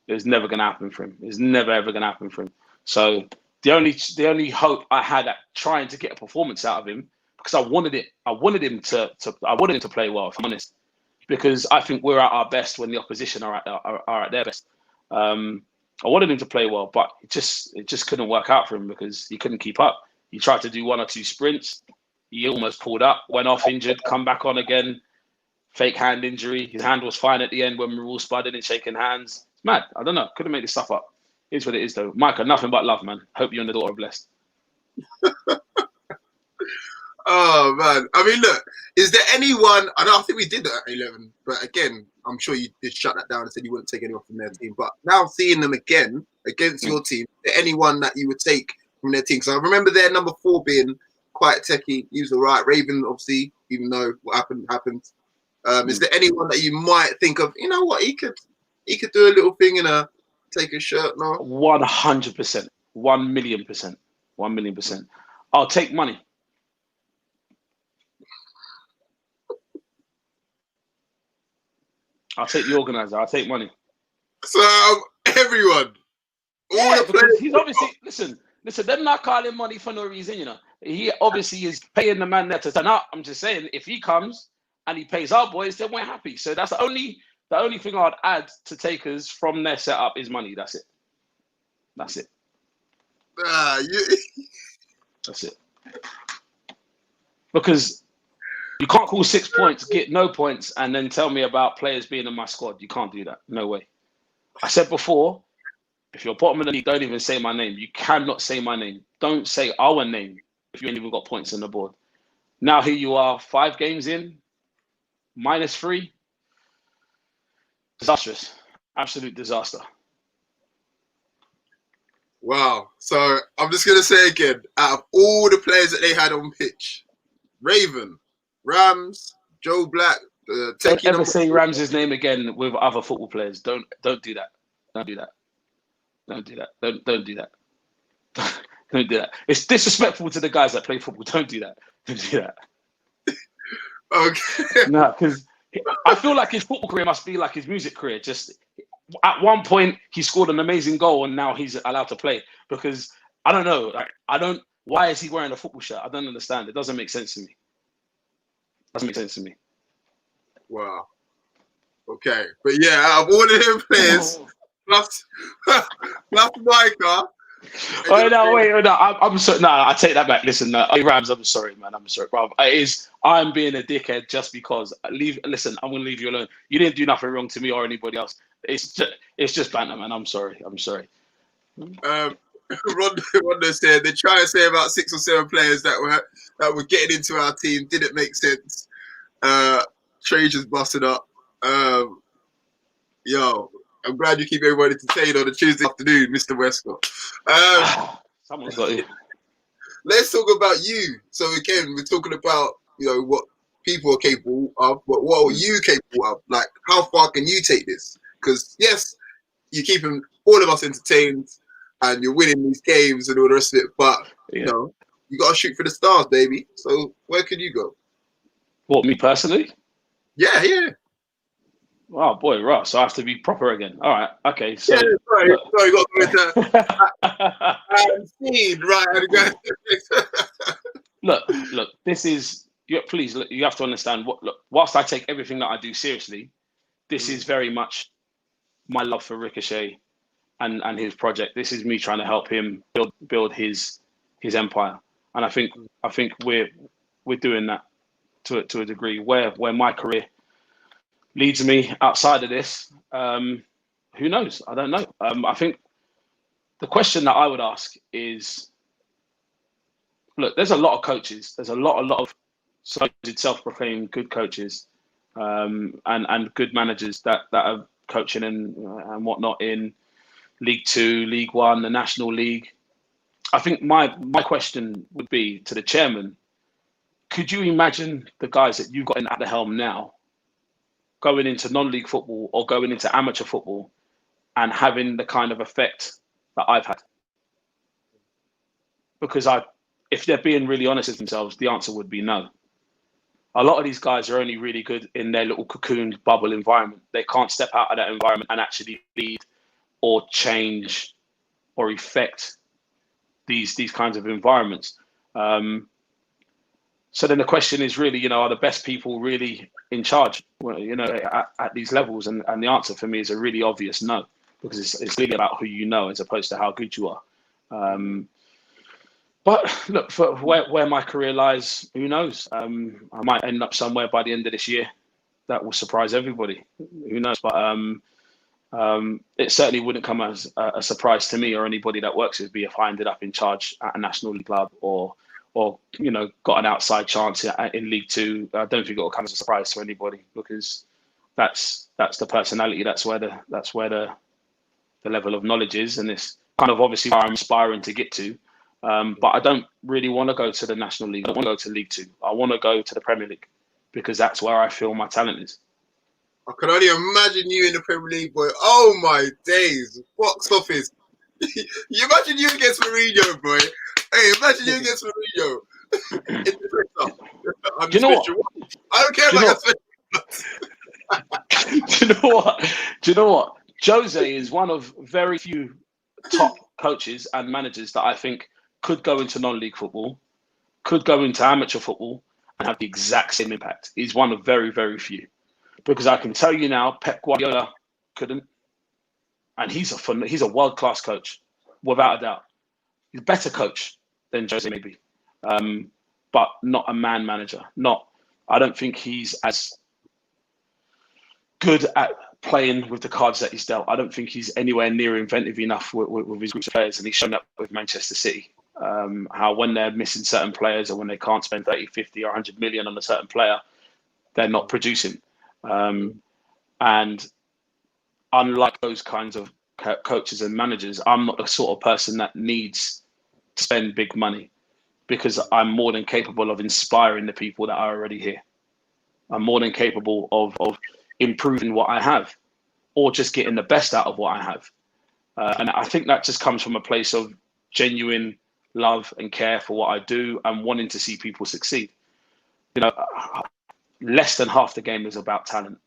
It was never going to happen for him. It's never, ever going to happen for him. So the only hope I had at trying to get a performance out of him, because I wanted him to play well, if I'm honest, because I think we're at our best when the opposition are at their best. I wanted him to play well, but it just couldn't work out for him because he couldn't keep up. He tried to do 1 or 2 sprints. He almost pulled up, went off injured, come back on again. Fake hand injury. His hand was fine at the end when we were all spudding and shaking hands. It's mad. I don't know. Couldn't make this stuff up. It is what it is, though. Micah, nothing but love, man. Hope you and the daughter are blessed. Oh, man. I mean, look, is there anyone, I don't think we did that at 11, but again, I'm sure you did shut that down and said you wouldn't take anyone from their team. But now seeing them again against your team, is there anyone that you would take from their team? Because I remember their number 4 being quite techie. He was all right. Raven, obviously, even though what happened. Is there anyone that you might think of, you know what, he could do a little thing and take a shirt now? 100%. 1,000,000%. 1,000,000%. I'll take money. I'll take the organizer. I'll take money. So everyone, all the players. He's obviously listen. Them not calling money for no reason, you know. He obviously is paying the man there to turn up. I'm just saying, if he comes and he pays our boys, then we're happy. So that's the only thing I'd add to Takers from their setup is money. That's it. That's it. That's it. Because you can't call 6 points, get no points, and then tell me about players being in my squad. You can't do that. No way. I said before, if you're bottom of the league, don't even say my name. You cannot say my name. Don't say our name if you ain't even got points on the board. Now here you are, 5 games in. -3. Disastrous. Absolute disaster. Wow. So I'm just gonna say again, out of all the players that they had on pitch, Raven, Rams, Joe Black, don't ever say Rams's name again with other football players. Don't do that. Don't do that. Don't do that. Don't do that. Don't do that. It's disrespectful to the guys that play football. Don't do that. Don't do that. Okay. No, because I feel like his football career must be like his music career. Just at one point he scored an amazing goal and now he's allowed to play. Because I don't know. Like why is he wearing a football shirt? I don't understand. It doesn't make sense to me. Doesn't make sense to me. Wow. Okay. But yeah, out of all of them players, plus Micah. Oh no! Wait, no! I'm sorry. No, I take that back. Listen, Rams. I'm sorry, man. I'm sorry, bro. I'm being a dickhead just because. Listen, I'm gonna leave you alone. You didn't do nothing wrong to me or anybody else. It's just banter, man. I'm sorry. Rondo said they try to say about 6 or 7 players that were getting into our team didn't make sense. Trajan's busted up. Yo. I'm glad you keep everybody entertained on a Tuesday afternoon, Mr. Westcott. Someone's got you. Let's talk about you. So again, we're talking about what people are capable of, but what are you capable of? Like, how far can you take this? Because yes, you're keeping all of us entertained, and you're winning these games and all the rest of it. But you got to shoot for the stars, baby. So where can you go? What, me personally? Yeah. Oh boy, right. So I have to be proper again. All right. Okay. So sorry, got to go into scene, right? Look. This is please. Look, you have to understand. Whilst I take everything that I do seriously, this is very much my love for Ricochet and his project. This is me trying to help him build his empire, and I think we're doing that to a degree. Where my career leads me outside of this, who knows? I don't know. I think the question that I would ask is, look, there's a lot of coaches. There's a lot of self-proclaimed good coaches and good managers that are coaching and whatnot in League 2, League 1, the National League. I think my question would be to the chairman, could you imagine the guys that you've got in at the helm now going into non-league football or going into amateur football and having the kind of effect that I've had? Because if they're being really honest with themselves, the answer would be no. A lot of these guys are only really good in their little cocoon bubble environment. They can't step out of that environment and actually lead or change or affect these kinds of environments. So then the question is really, are the best people really in charge, at these levels? And the answer for me is a really obvious no, because it's really about who you know as opposed to how good you are. But look, for where my career lies, who knows? I might end up somewhere by the end of this year that will surprise everybody. Who knows? But it certainly wouldn't come as a surprise to me or anybody that works with me if I ended up in charge at a National League club or got an outside chance in League 2. I don't think it will come as a surprise to anybody, because that's the personality. That's where the level of knowledge is, and it's kind of obviously where I'm aspiring to get to. But I don't really want to go to the National League. I don't want to go to League 2. I want to go to the Premier League because that's where I feel my talent is. I can only imagine you in the Premier League, boy. Oh my days! Box office. You imagine you against Mourinho, boy. Hey, imagine you against Mourinho. Do you know what? I don't care about your Do you know what? Jose is one of very few top coaches and managers that I think could go into non-league football, could go into amateur football and have the exact same impact. He's one of very, very few. Because I can tell you now, Pep Guardiola couldn't. And he's a world-class coach, without a doubt. He's a better coach than Jose maybe, but not a man manager. I don't think he's as good at playing with the cards that he's dealt. I don't think he's anywhere near inventive enough with his group of players, and he's shown that with Manchester City. How when they're missing certain players or when they can't spend 30, 50 or 100 million on a certain player, they're not producing. And unlike those kinds of coaches and managers, I'm not the sort of person that needs to spend big money, because I'm more than capable of inspiring the people that are already here. I'm more than capable of improving what I have, or just getting the best out of what I have. And I think that just comes from a place of genuine love and care for what I do and wanting to see people succeed. You know, less than half the game is about talent.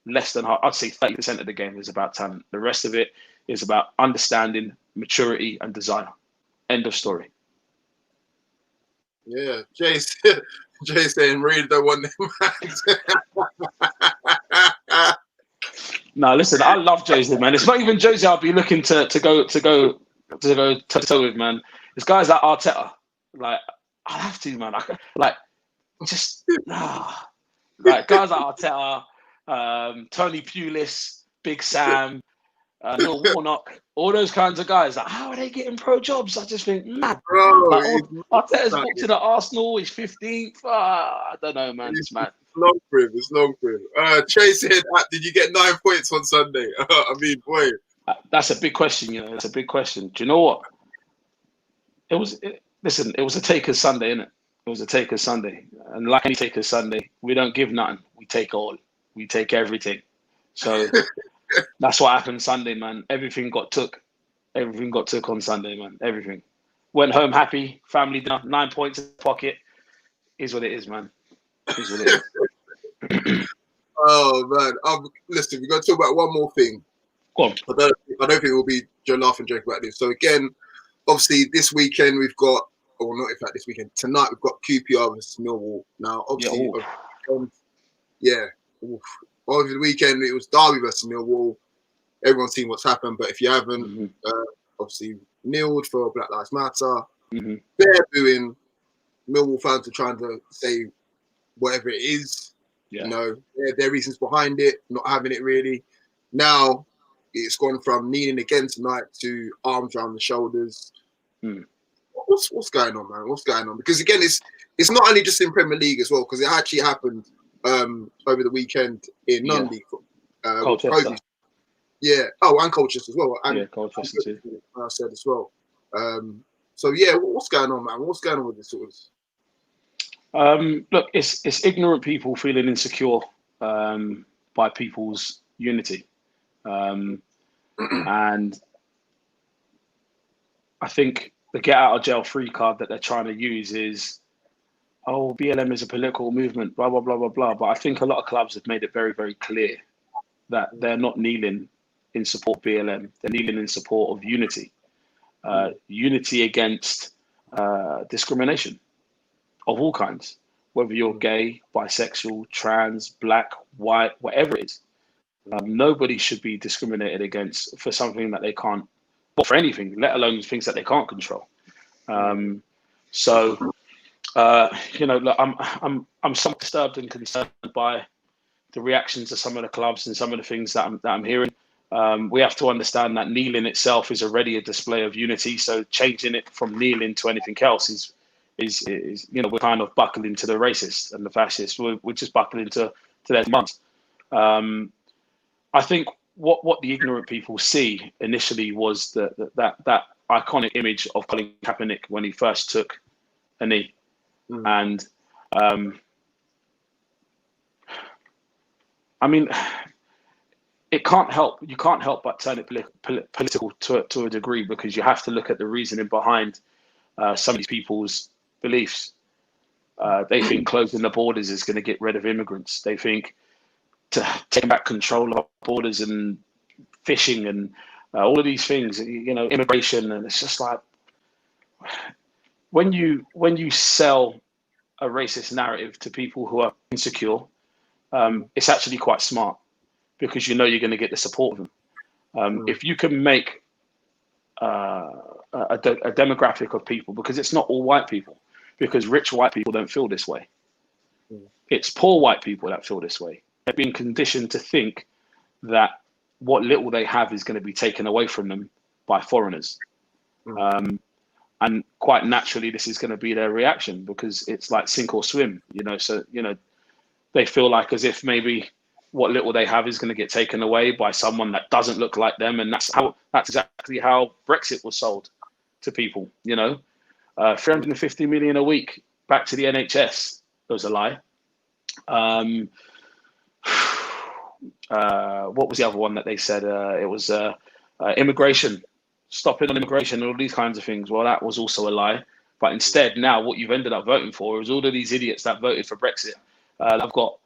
Less than half, I'd say 30% of the game is about talent. The rest of it is about understanding, maturity, and desire. End of story. Yeah, Jay saying Reed don't want them. No, listen, I love Jose, man. It's not even Jose I'll be looking to go toe with, man. It's guys like Arteta. Like, I have to, man. Like guys like Arteta, Tony Pulis, Big Sam, Neil Warnock, all those kinds of guys. Like, how are they getting pro jobs? I just think, man. Like, Arteta's booked in at Arsenal. He's 15th. I don't know, man. It's mad. Long for him. It's long for him. Trey said, "Did you get 9 points on Sunday?" I mean, boy, that's a big question. You know, that's a big question. Do you know what? Listen, it was a Takers Sunday, innit? It was a Takers Sunday, and like any Takers Sunday, we don't give nothing. We take all. We take everything. So that's what happened Sunday, man. Everything got took. Everything got took on Sunday, man. Everything. Went home happy. Family dinner. 9 points in the pocket. Is what it is, man. Is what it is. Oh man, listen, we're gonna talk about one more thing. Go on. I don't think it will be Joe laugh and joke about this. So again, obviously this weekend we've got, or not in fact this weekend, tonight we've got QPR versus Millwall. Now obviously, over the weekend it was Derby versus Millwall. Everyone's seen what's happened, but if you haven't, obviously kneeled for Black Lives Matter. They're booing. Millwall fans are trying to say whatever it is. You know, their reasons behind it, not having it really. Now it's gone from kneeling again tonight to arms around the shoulders. What's going on, man? What's going on? Because again, it's not only just in Premier League as well, because it actually happened over the weekend in non-league football. Yeah. Oh, and Colchester as well. And Colchester too. I said as well. So yeah, what's going on, man? What's going on with this sort of? Look, it's ignorant people feeling insecure by people's unity, and I think the get out of jail free card that they're trying to use is, oh, BLM is a political movement, blah blah blah blah blah. But I think a lot of clubs have made it very very clear that they're not kneeling in support of BLM. They're kneeling in support of unity, unity against discrimination of all kinds, whether you're gay, bisexual, trans, black, white, whatever it is. Nobody should be discriminated against for something that they can't, or for anything, let alone things that they can't control. So, you know, look, I'm somewhat disturbed and concerned by the reactions of some of the clubs and some of the things that I'm hearing. We have to understand that kneeling itself is already a display of unity. So changing it from kneeling to anything else is you know, we're kind of buckling to the racists and the fascists. We're just buckling to their demands. I think what the ignorant people see initially was that iconic image of Colin Kaepernick when he first took a knee, and I mean, you can't help but turn it political to a degree, because you have to look at the reasoning behind some of these people's beliefs. They think closing the borders is going to get rid of immigrants. They think taking back control of borders and fishing and all of these things, you know, immigration. And it's just like, when you sell a racist narrative to people who are insecure, it's actually quite smart, because you know you're going to get the support of them. If you can make a demographic of people, because it's not all white people, because rich white people don't feel this way. It's poor white people that feel this way. They're being conditioned to think that what little they have is going to be taken away from them by foreigners. And quite naturally, this is going to be their reaction, because it's like sink or swim, you know. So, you know, they feel like as if maybe what little they have is going to get taken away by someone that doesn't look like them, and that's exactly how Brexit was sold to people. 350 million a week back to the NHS. That was a lie. What was the other one that they said? It was immigration, stopping on immigration, and all these kinds of things. Well, that was also a lie. But instead, now what you've ended up voting for is all of these idiots that voted for Brexit. I've got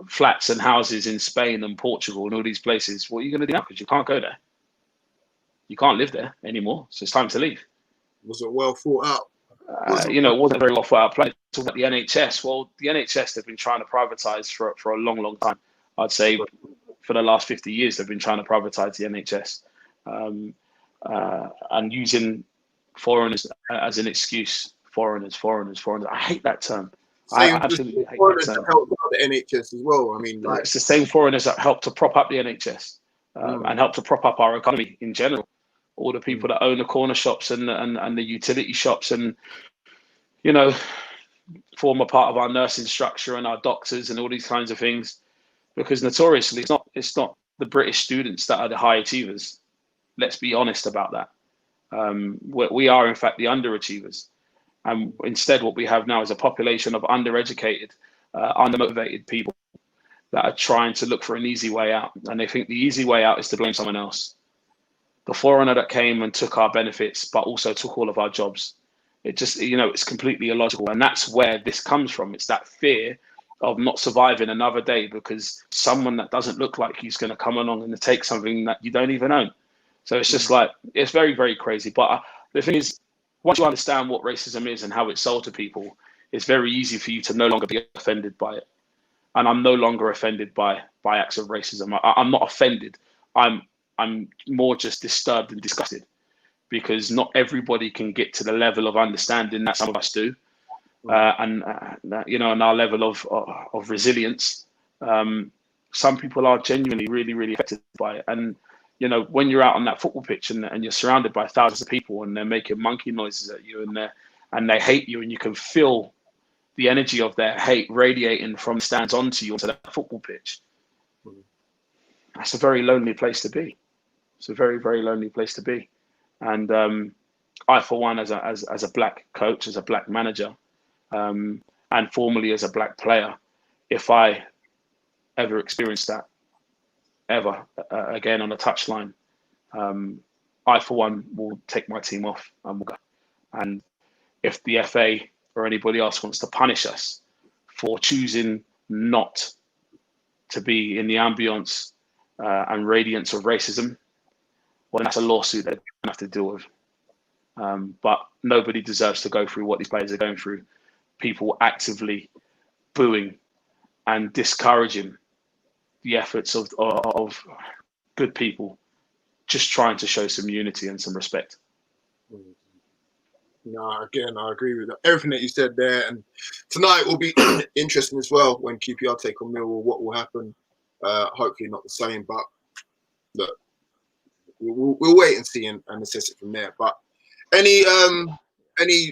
flats and houses in Spain and Portugal and all these places. What are you going to do now? Because you can't go there. You can't live there anymore. So it's time to leave. Was it well thought out? It wasn't very well thought out plan. Talk about the NHS. Well, the NHS, they've been trying to privatise for a long, long time. I'd say for the last 50 years, they've been trying to privatise the NHS and using foreigners as an excuse. Foreigners. I hate that term. I absolutely hate that term. Help the NHS as well. I mean, it's the same foreigners that help to prop up the NHS and help to prop up our economy in general. All the people that own the corner shops and the utility shops and, form a part of our nursing structure and our doctors and all these kinds of things. Because notoriously, it's not the British students that are the high achievers. Let's be honest about that. We are, in fact, the underachievers. And instead, what we have now is a population of undereducated, undermotivated people that are trying to look for an easy way out. And they think the easy way out is to blame someone else. The foreigner that came and took our benefits, but also took all of our jobs. It just, it's completely illogical. And that's where this comes from. It's that fear of not surviving another day because someone that doesn't look like he's going to come along and take something that you don't even own. So it's just like, it's very, very crazy. But the thing is, once you understand what racism is and how it's sold to people, it's very easy for you to no longer be offended by it. And I'm no longer offended by acts of racism. I'm not offended. I'm more just disturbed and disgusted because not everybody can get to the level of understanding that some of us do. And our level of resilience. Some people are genuinely really, really affected by it. And, when you're out on that football pitch and you're surrounded by thousands of people and they're making monkey noises at you and they hate you and you can feel the energy of their hate radiating from the stands onto you onto that football pitch. That's a very lonely place to be. It's a very, very lonely place to be. And I, for one, as a black coach, as a black manager, and formerly as a black player, if I ever experienced that ever again on a touchline, I, for one, will take my team off and will go. And if the FA or anybody else wants to punish us for choosing not to be in the ambience and radiance of racism, well, then that's a lawsuit that they have to deal with. But nobody deserves to go through what these players are going through. People actively booing and discouraging the efforts of good people, just trying to show some unity and some respect. No, again, I agree with that. Everything that you said there. And tonight will be interesting as well when QPR take on Millwall. What will happen? Hopefully not the same, but look, we'll wait and see and assess it from there. But any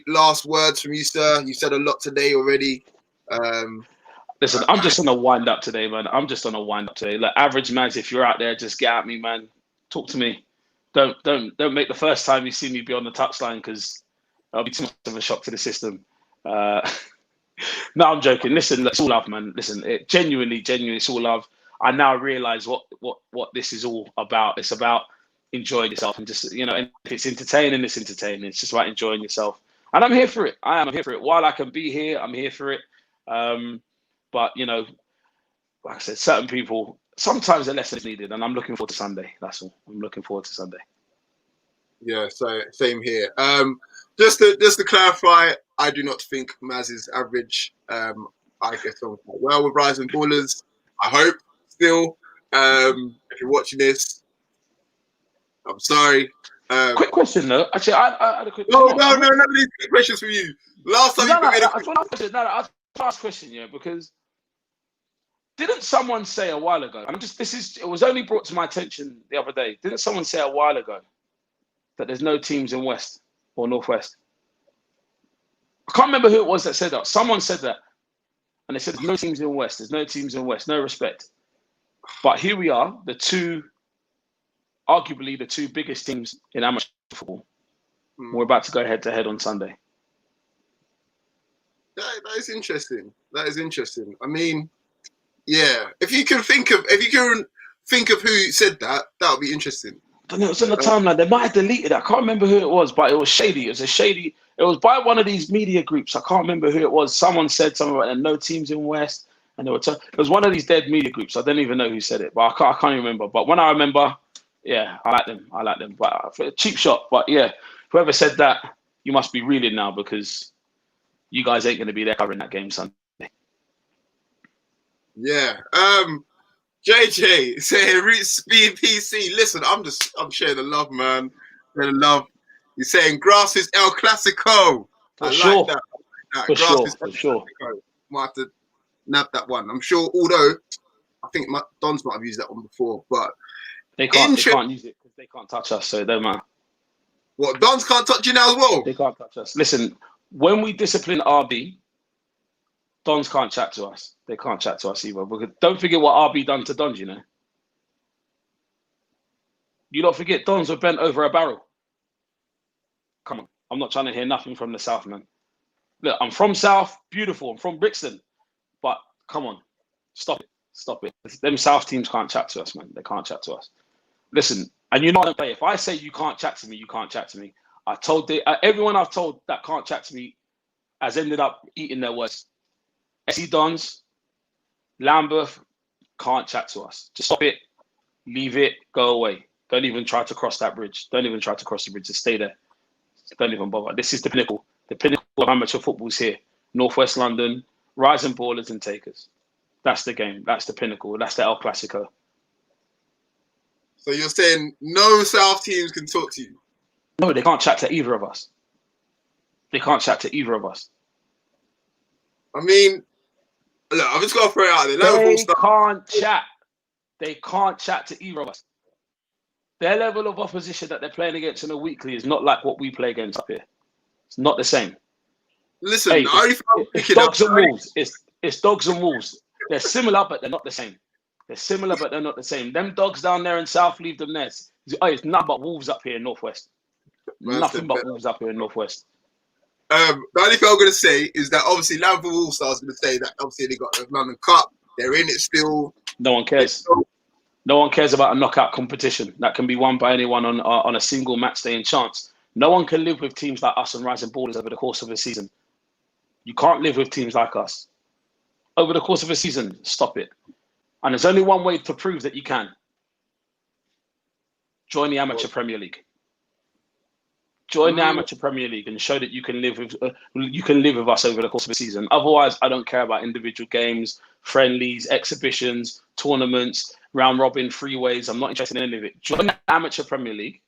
last words from you, sir? You said a lot today already. Listen, I'm just on a wind up today, man. I'm just on a wind up today. Like, average man, if you're out there, just get at me, man. Talk to me. Don't make the first time you see me be on the touchline because that'll be too much of a shock to the system. No, I'm joking. Listen, it's all love, man. Listen, genuinely, it's all love. I now realize what this is all about. It's about enjoying yourself and just, and if it's entertaining, it's entertaining. It's just about enjoying yourself. And I'm here for it. I'm here for it. While I can be here, I'm here for it. But, like I said, certain people, sometimes a lesson is needed, and I'm looking forward to Sunday. That's all. I'm looking forward to Sunday. Yeah, so same here. Just to clarify, I do not think Maz is average. I get on quite well with Rising Ballers. I hope still. If you're watching this, I'm sorry. Quick question though. Actually, I had a quick. No. None of these questions from you. Last time I'll ask a question, yeah, because didn't someone say a while ago? It was only brought to my attention the other day. Didn't someone say a while ago that there's no teams in West or Northwest? I can't remember who it was that said that. Someone said that. And they said there's no teams in West. There's no teams in West. No respect. But here we are, arguably the two biggest teams in amateur football. We're about to go head to head on Sunday. That is interesting. That is interesting. I mean, yeah. If you can think of who said that, that would be interesting. I don't know, it was on the timeline. They might have deleted it. I can't remember who it was, but it was shady. It was by one of these media groups. I can't remember who it was. Someone said something about no teams in West, and it was one of these dead media groups. I don't even know who said it, but I can't even remember. But when I remember, yeah, I like them. But for a cheap shot. But yeah, whoever said that, you must be reeling now because you guys ain't going to be there covering that game Sunday. Yeah. JJ saying Roots BPC. Listen, I'm sharing the love, man. Sharing the love. You're saying Grassroots El Clasico. For sure. Like that. For sure. Might have to nab that one. I'm sure, although I think Dons might have used that one before, but they can't use it because they can't touch us, so it don't matter. What, Dons can't touch you now as well? They can't touch us. Listen, when we discipline RB, Dons can't chat to us. They can't chat to us either. Because don't forget what RB done to Dons, you know. You don't forget Dons were bent over a barrel. Come on. I'm not trying to hear nothing from the South, man. Look, I'm from South. Beautiful. I'm from Brixton. But come on. Stop it. Them South teams can't chat to us, man. They can't chat to us. Listen, and you know what I'm saying. If I say you can't chat to me, you can't chat to me. I told everyone I've told that can't chat to me has ended up eating their words. SC Dons, Lambeth can't chat to us. Just stop it, leave it, go away. Don't even try to cross that bridge. Don't even try to cross the bridge. Just stay there. Don't even bother. This is the pinnacle. The pinnacle of amateur football's here. Northwest London, rising ballers and takers. That's the game. That's the pinnacle. That's the El Clasico. So you're saying no South teams can talk to you? No, they can't chat to either of us. They can't chat to either of us. I mean, look, I've just got to throw it out there. They can't chat. They can't chat to either of us. Their level of opposition that they're playing against in a weekly is not like what we play against up here. It's not the same. Listen, hey, it's dogs and wolves. It's dogs and wolves. They're similar, but they're not the same. They're similar, but they're not the same. Them dogs down there in South, leave them there. It's nothing but wolves up here in Northwest. Nothing but wolves up here in Northwest. The only thing I'm going to say is that obviously Lambeth All Stars going to say that obviously they got the London Cup. They're in it still. No one cares. No one cares about a knockout competition that can be won by anyone on a single match day and chance. No one can live with teams like us and rising ballers over the course of a season. You can't live with teams like us. Over the course of a season, stop it. And there's only one way to prove that you can. Join the Amateur Premier League. Join the Amateur Premier League and show that you can live with us over the course of a season. Otherwise, I don't care about individual games, friendlies, exhibitions, tournaments, round robin, freeways. I'm not interested in any of it. Join the Amateur Premier League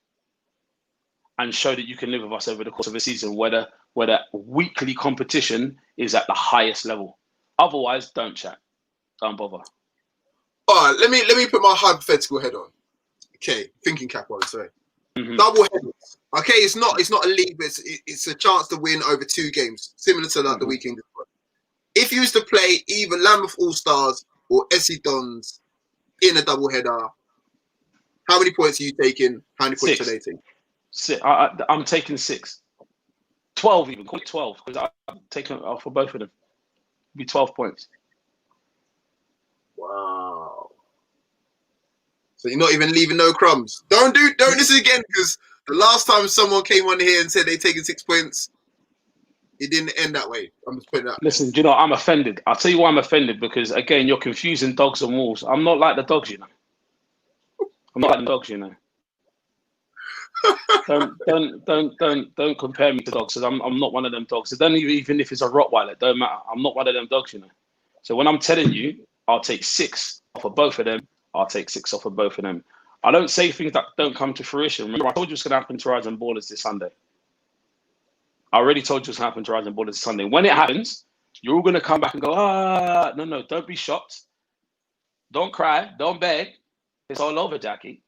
and show that you can live with us over the course of a season, where the weekly competition is at the highest level. Otherwise, don't chat. Don't bother. All right, let me put my hypothetical head on. Okay, thinking cap on, sorry. Mm-hmm. Double headers. Okay, it's not a league, but it's a chance to win over 2 games, similar to like the weekend. If you used to play either Lambeth All Stars or SC Dons in a double header, how many points are you taking? How many points are they taking? 6. I'm taking 6. 12 even. Call it 12 because I'm taking it off for both of them. It'll be 12 points. Wow. So you're not even leaving no crumbs. Don't this again, because the last time someone came on here and said they're taking 6 points, it didn't end that way. I'm just putting that. Listen, do you know, I'm offended. I'll tell you why I'm offended, because again, you're confusing dogs and wolves. I'm not like the dogs, you know. I'm not like the dogs, you know. Don't compare me to dogs, because I'm not one of them dogs. So don't even if it's a Rottweiler, it don't matter. I'm not one of them dogs, you know. So when I'm telling you, I'll take 6 off of both of them. I'll take 6 off of both of them. I don't say things that don't come to fruition. Remember, I told you what's going to happen to Rising Ballers this Sunday. I already told you what's going to happen to Rising Ballers this Sunday. When it happens, you're all going to come back and go, no, don't be shocked. Don't cry. Don't beg. It's all over, Jackie.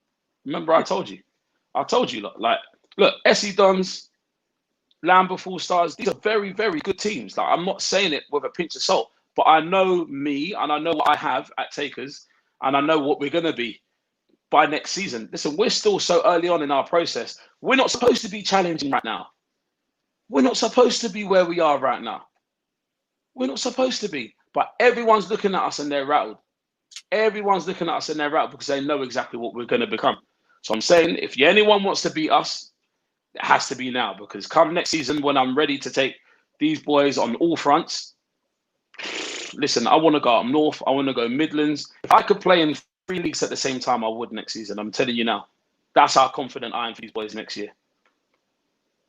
Remember, I told you. Look, SC Dons, Lambeth All Stars, these are very, very good teams. Like, I'm not saying it with a pinch of salt. But I know me, and I know what I have at Takers, and I know what we're going to be by next season. Listen, we're still so early on in our process. We're not supposed to be challenging right now. We're not supposed to be where we are right now. We're not supposed to be. But everyone's looking at us and they're rattled. Everyone's looking at us and they're rattled because they know exactly what we're going to become. So I'm saying, if anyone wants to beat us, it has to be now, because come next season, when I'm ready to take these boys on all fronts, listen, I want to go up north. I want to go Midlands. If I could play in 3 leagues at the same time, I would next season. I'm telling you now. That's how confident I am for these boys next year.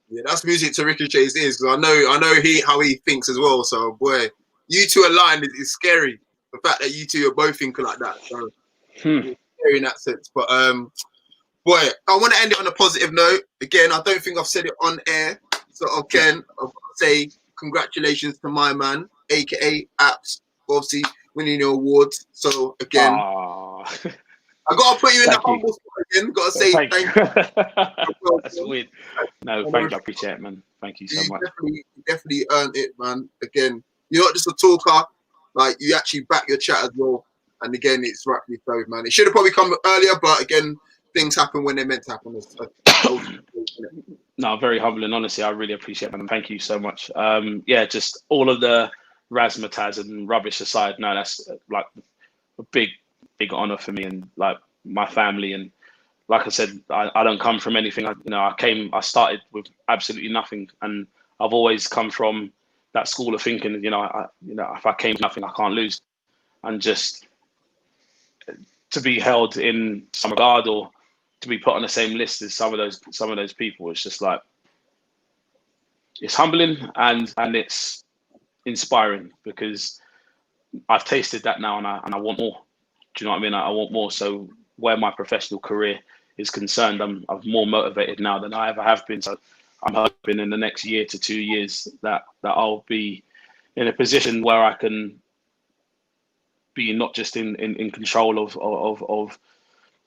Yeah, that's music to Ricochet's ears. I know how he thinks as well. So, boy, you two aligned is scary. The fact that you two are both thinking like that. So, it's scary in that sense. But, boy, I want to end it on a positive note. Again, I don't think I've said it on air. So, again, I'll say congratulations to my man, a.k.a. Apps, obviously winning your awards. So, again, I got to put you in the humble spot again. Got to say thank you. That's weird. No, thank you. I appreciate it, man. Thank you so much. Definitely earned it, man. Again, you're not just a talker. Like, you actually back your chat as well. And again, it's rightfully so, man. It should have probably come earlier, but again, things happen when they're meant to happen. No, very humbling. Honestly, I really appreciate it, man. Thank you so much. Yeah, just all of the razzmatazz and rubbish aside, no, that's like a big honor for me and like my family. And like I said, I don't come from anything. I started with absolutely nothing, and I've always come from that school of thinking. If I came with nothing, I can't lose. And just to be held in some regard or to be put on the same list as some of those people, it's just like, it's humbling and it's inspiring, because I've tasted that now and I want more. Do you know what I mean? I want more. So where my professional career is concerned, I'm more motivated now than I ever have been. So I'm hoping in the next year to 2 years that I'll be in a position where I can be not just in control of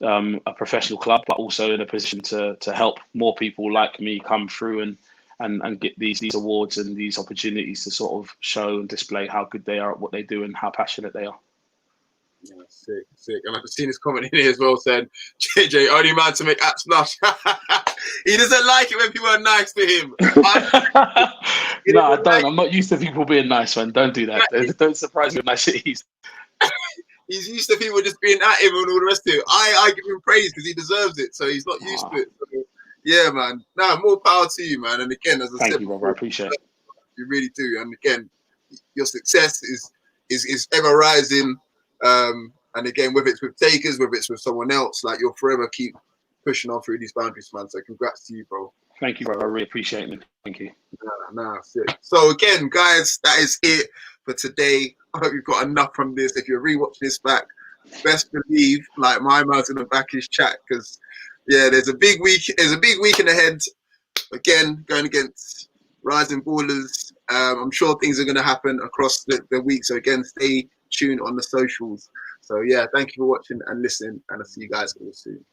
a professional club, but also in a position to help more people like me come through and get these awards and these opportunities to sort of show and display how good they are at what they do and how passionate they are. Yeah, sick. And I've seen this comment in here as well saying, JJ, only man to make Apps blush. He doesn't like it when people are nice to him. No, I don't. I'm not used to people being nice, man. Don't do that. Don't surprise me with niceties. He's used to people just being at him and all the rest of it. I give him praise because he deserves it, so he's not used to it. So, yeah, man. No, more power to you, man. And again, as I said, thank you, brother. I appreciate it. You really do. And again, your success is ever rising. And again, whether it's with Takers, whether it's with someone else, like, you'll forever keep pushing on through these boundaries, man. So congrats to you, bro. Thank you, bro. I really appreciate it. Thank you. Nah, sick. So again, guys, that is it for today. I hope you've got enough from this. If you're rewatching this back, best believe, like, my man's gonna back his chat, because yeah, there's a big week. There's a big weekend ahead. Again, going against rising ballers. I'm sure things are gonna happen across the week. So again, stay tuned on the socials. So yeah, thank you for watching and listening, and I'll see you guys all soon.